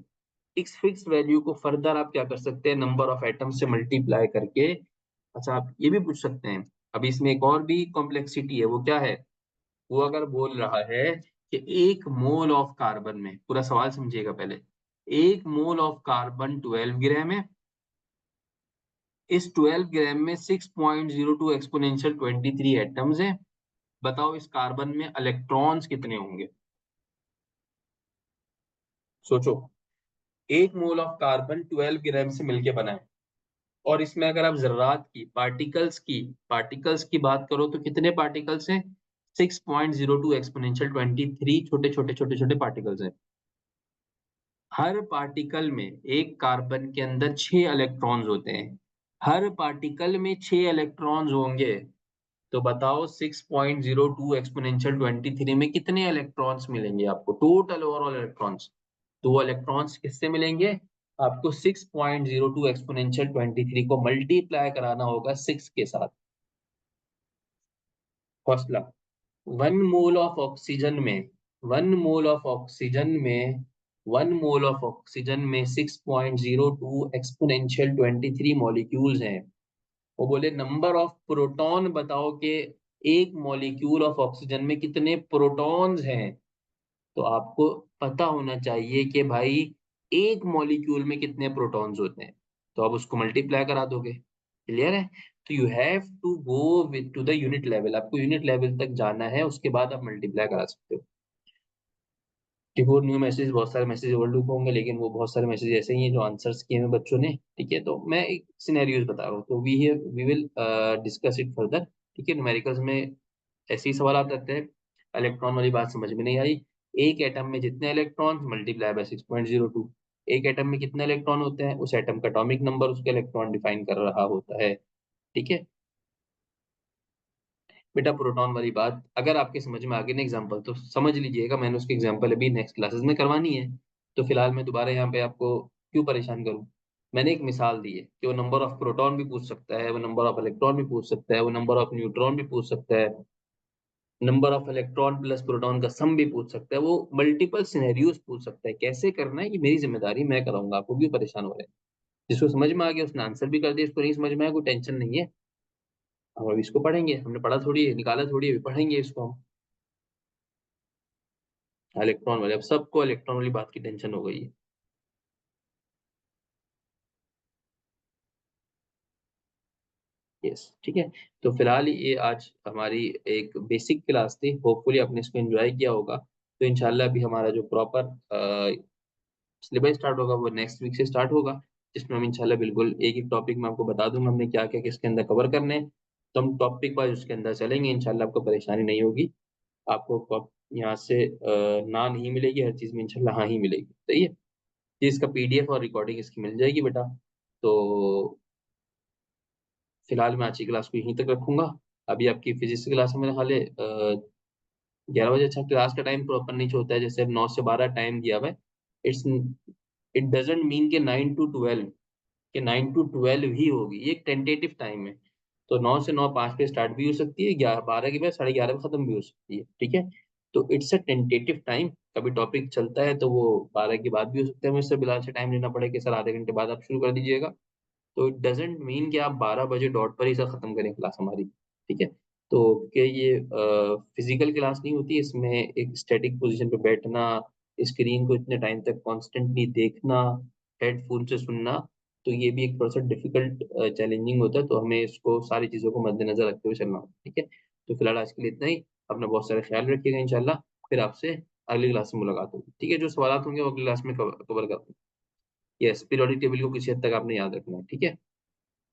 इस फिक्स्ड वैल्यू को फर्दर आप क्या कर सकते हैं? नंबर ऑफ एटम से मल्टीप्लाई करके। अच्छा आप ये भी पूछ सकते हैं, अब इसमें एक और भी कॉम्प्लेक्सिटी है, वो क्या है? वो अगर बोल रहा है कि एक मोल ऑफ कार्बन में, पूरा सवाल समझिएगा पहले, एक मोल ऑफ कार्बन 12 ग्राम है, इस 12 ग्राम में 6.02 एक्सपोनेंशियल 23 एटम्स हैं। बताओ इस कार्बन में इलेक्ट्रॉन्स कितने होंगे? सोचो, 1 मोल ऑफ कार्बन 12 ग्राम से मिलके बना है, और इसमें अगर आप ज़र्रात की, पार्टिकल्स की बात करो तो कितने पार्टिकल्स हैं? 6.02 एक्सपोनेंशियल 23 छोटे-छोटे पार्टिकल्स हैं। हर पार्टिकल में एक कार्बन के अंदर 6 इलेक्ट्रॉन्स होते हैं। हर पार्टिकल में 6 इलेक्ट्रॉन्स होंगे, तो बताओ 6.02 एक्सपोनेंशियल 23 में कितने इलेक्ट्रॉन्स मिलेंगे आपको? Total overall electrons. तो वो इलेक्ट्रॉन्स किससे मिलेंगे? आपको 6.02 एक्सपोनेंशियल 23 को मल्टीप्लाई कराना होगा 6 के साथ। फर्स्ट, 1 मोल ऑफ ऑक्सीजन में 1 मोल ऑफ ऑक्सीजन में 1 मोल ऑफ ऑक्सीजन में 6.02 एक्सपोनेंशियल 23 मॉलिक्यूल्स हैं। वो बोले नंबर ऑफ प्रोटॉन बताओ कि एक मॉलिक्यूल ऑफ ऑक्सीजन में कितने प्रोटॉन्स हैं। तो आपको पता होना चाहिए कि भाई एक मॉलिक्यूल में कितने प्रोटॉन्स होते हैं, तो आप उसको मल्टीप्लाई करा दोगे। क्लियर है? तो you have to go with to the unit level, आपको यूनिट लेवल तक जाना है, उसके बाद आप मल्टीप्लाई करा सकते हो। ठीक है, वो न्यू मैसेज, बहुत सारे मैसेज ओवरलूप होंगे, लेकिन वो बहुत सारे मैसेज ऐसे ही हैं जो आंसर्स किए हैं बच्चों ने। ठीक है, तो मैं एक सिनेरियोज बता रहा हूँ, तो we will discuss it further. ठीक है, न्यूमेरिकल्स में ऐसे ही सवाल आते हैं। इलेक्ट्रॉन वाली बात समझ में नहीं आई। एक एटम में जितने इलेक्ट्रॉन मल्टीप्लाई बाय 6.02। एक एटम में कितने इलेक्ट्रॉन होते हैं? उस एटम का एटॉमिक नंबर उसके इलेक्ट्रॉन डिफाइन कर रहा होता है। ठीक है बेटा, प्रोटॉन वाली बात अगर आपके समझ में आ गई ना एग्जांपल, तो समझ लीजिएगा मैंने उसकी एग्जांपल अभी नेक्स्ट क्लासेस में करवानी है। तो फिलहाल मैं दोबारा यहाँ पे आपको क्यों परेशान करूँ? मैंने एक मिसाल दी है कि वो नंबर ऑफ प्रोटॉन भी पूछ सकता है, वो नंबर ऑफ इलेक्ट्रॉन भी पूछ सकता है, वो नंबर ऑफ न्यूट्रॉन भी पूछ सकता है, number of electron plus proton का सम भी पूछ सकता है, वो मल्टीपल सिनेरियोज पूछ सकता है। कैसे करना है ये मेरी जिम्मेदारी, मैं कराऊंगा, आपको क्यों परेशान हो रहे हैं? जिसको समझ में आ गया उसने आंसर भी कर दिया, इसको नहीं समझ में आया कोई टेंशन नहीं है। हम अभी इसको पढ़ेंगे, हमने पढ़ा थोड़ी है, निकाला थोड़ी है, अभी पढ़ेंगे इसको हम। इलेक्ट्रॉन वाले, अब सबको इलेक्ट्रॉन वाली बात की टेंशन हो गई है। यस, ठीक है। तो फिलहाल ये आज हमारी एक बेसिक क्लास थी, होपफुली आपने इसको एंजॉय किया होगा। तो इंशाल्लाह अभी हमारा जो प्रॉपर सिलेबस स्टार्ट होगा वो नेक्स्ट वीक से स्टार्ट होगा, जिसमें हम इंशाल्लाह बिल्कुल एक एक टॉपिक में आपको बता दूंगा हमने क्या क्या किसके अंदर कवर करने हैं। तो हम टॉपिक वाइज उसके अंदर चलेंगे, इंशाल्लाह आपको परेशानी नहीं होगी। आपको यहाँ से ना नहीं मिलेगी, हर चीज़ में इंशाल्लाह हाँ ही मिलेगी। सही है जी, इसका पीडीएफ और रिकॉर्डिंग इसकी मिल जाएगी बेटा। तो फिलहाल मैं आज की क्लास को यहीं तक रखूंगा। अभी आपकी फिजिक्स की क्लास में मेरे ख्याल है 11 बजे। अच्छा, क्लास का टाइम प्रॉपर नहीं होता है, जैसे अब 9 से 12 टाइम दिया हुआ है। इट्स इट डजेंट मीन के 9 to 12, कि 9 to 12 ही होगी, ये एक टेंटेटिव टाइम है। तो 9 से 9, 5 पे स्टार्ट भी हो सकती है, 12 के बाद 11:30 पे खत्म भी हो सकती है। ठीक है, तो इट्स अ टेंटेटिव टाइम। कभी टॉपिक चलता है तो वो 12 के बाद भी हो सकता है, मुझसे बिलाल से टाइम लेना पड़े कि सर आधे घंटे बाद आप शुरू कर दीजिएगा। तो इट डजेंट मीन कि आप 12 बजे डॉट पर ही सब खत्म करें क्लास हमारी। ठीक है, तो कि ये फिजिकल क्लास नहीं होती, इसमें एक स्टैटिक पोजीशन पे बैठना, स्क्रीन को इतने टाइम तक कॉन्स्टेंटली देखना, हेडफोन से सुनना, तो ये भी एक थोड़ा सा डिफिकल्ट चैलेंजिंग होता है। तो हमें इसको सारी चीज़ों को मद्देनजर रखते हुए चलना होता है। ठीक है, तो फिलहाल आज के लिए इतना ही। अपना बहुत सारा ख्याल रखिएगा, इंशाल्लाह फिर आपसे अगली क्लास में मुलाकात होगी। ठीक है, जो सवाल होंगे वो अगली क्लास में कवर कर। यस, पीरियोडिक टेबल को किसी हद तक आपने याद रखना है। ठीक है,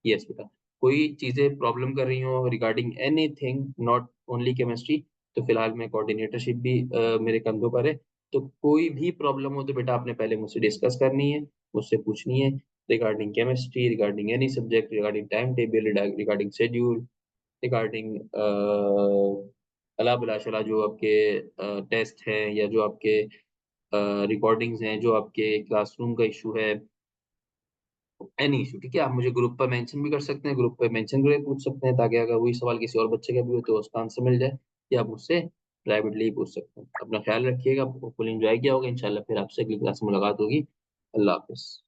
यस बेटा। कोई चीजें प्रॉब्लम कर रही हो regarding anything, not only chemistry, तो फिलहाल मैं कोऑर्डिनेटरशिप भी मेरे कंधों पर है। तो कोई भी प्रॉब्लम हो तो बेटा आपने पहले मुझसे डिस्कस करनी है, मुझसे पूछनी है, regarding chemistry, regarding any subject, regarding time table, regarding schedule, regarding अला बलाशला जो आपके टेस्ट हैं, या जो आपके रिकॉर्डिंग्स हैं, जो आपके क्लासरूम का इशू है, एनी इशू। ठीक है, आप मुझे ग्रुप पर मेंशन भी कर सकते हैं, ग्रुप पे मेंशन करके पूछ सकते हैं, ताकि अगर वही सवाल किसी और बच्चे का भी हो तो उसका आंसर मिल जाए, या आप मुझसे प्राइवेटली ही पूछ सकते हैं। अपना ख्याल रखिएगा, फुल एंजॉय किया होगा, इंशाल्लाह फिर आपसे अगली क्लास में मुलाकात होगी। अल्लाह हाफिज़।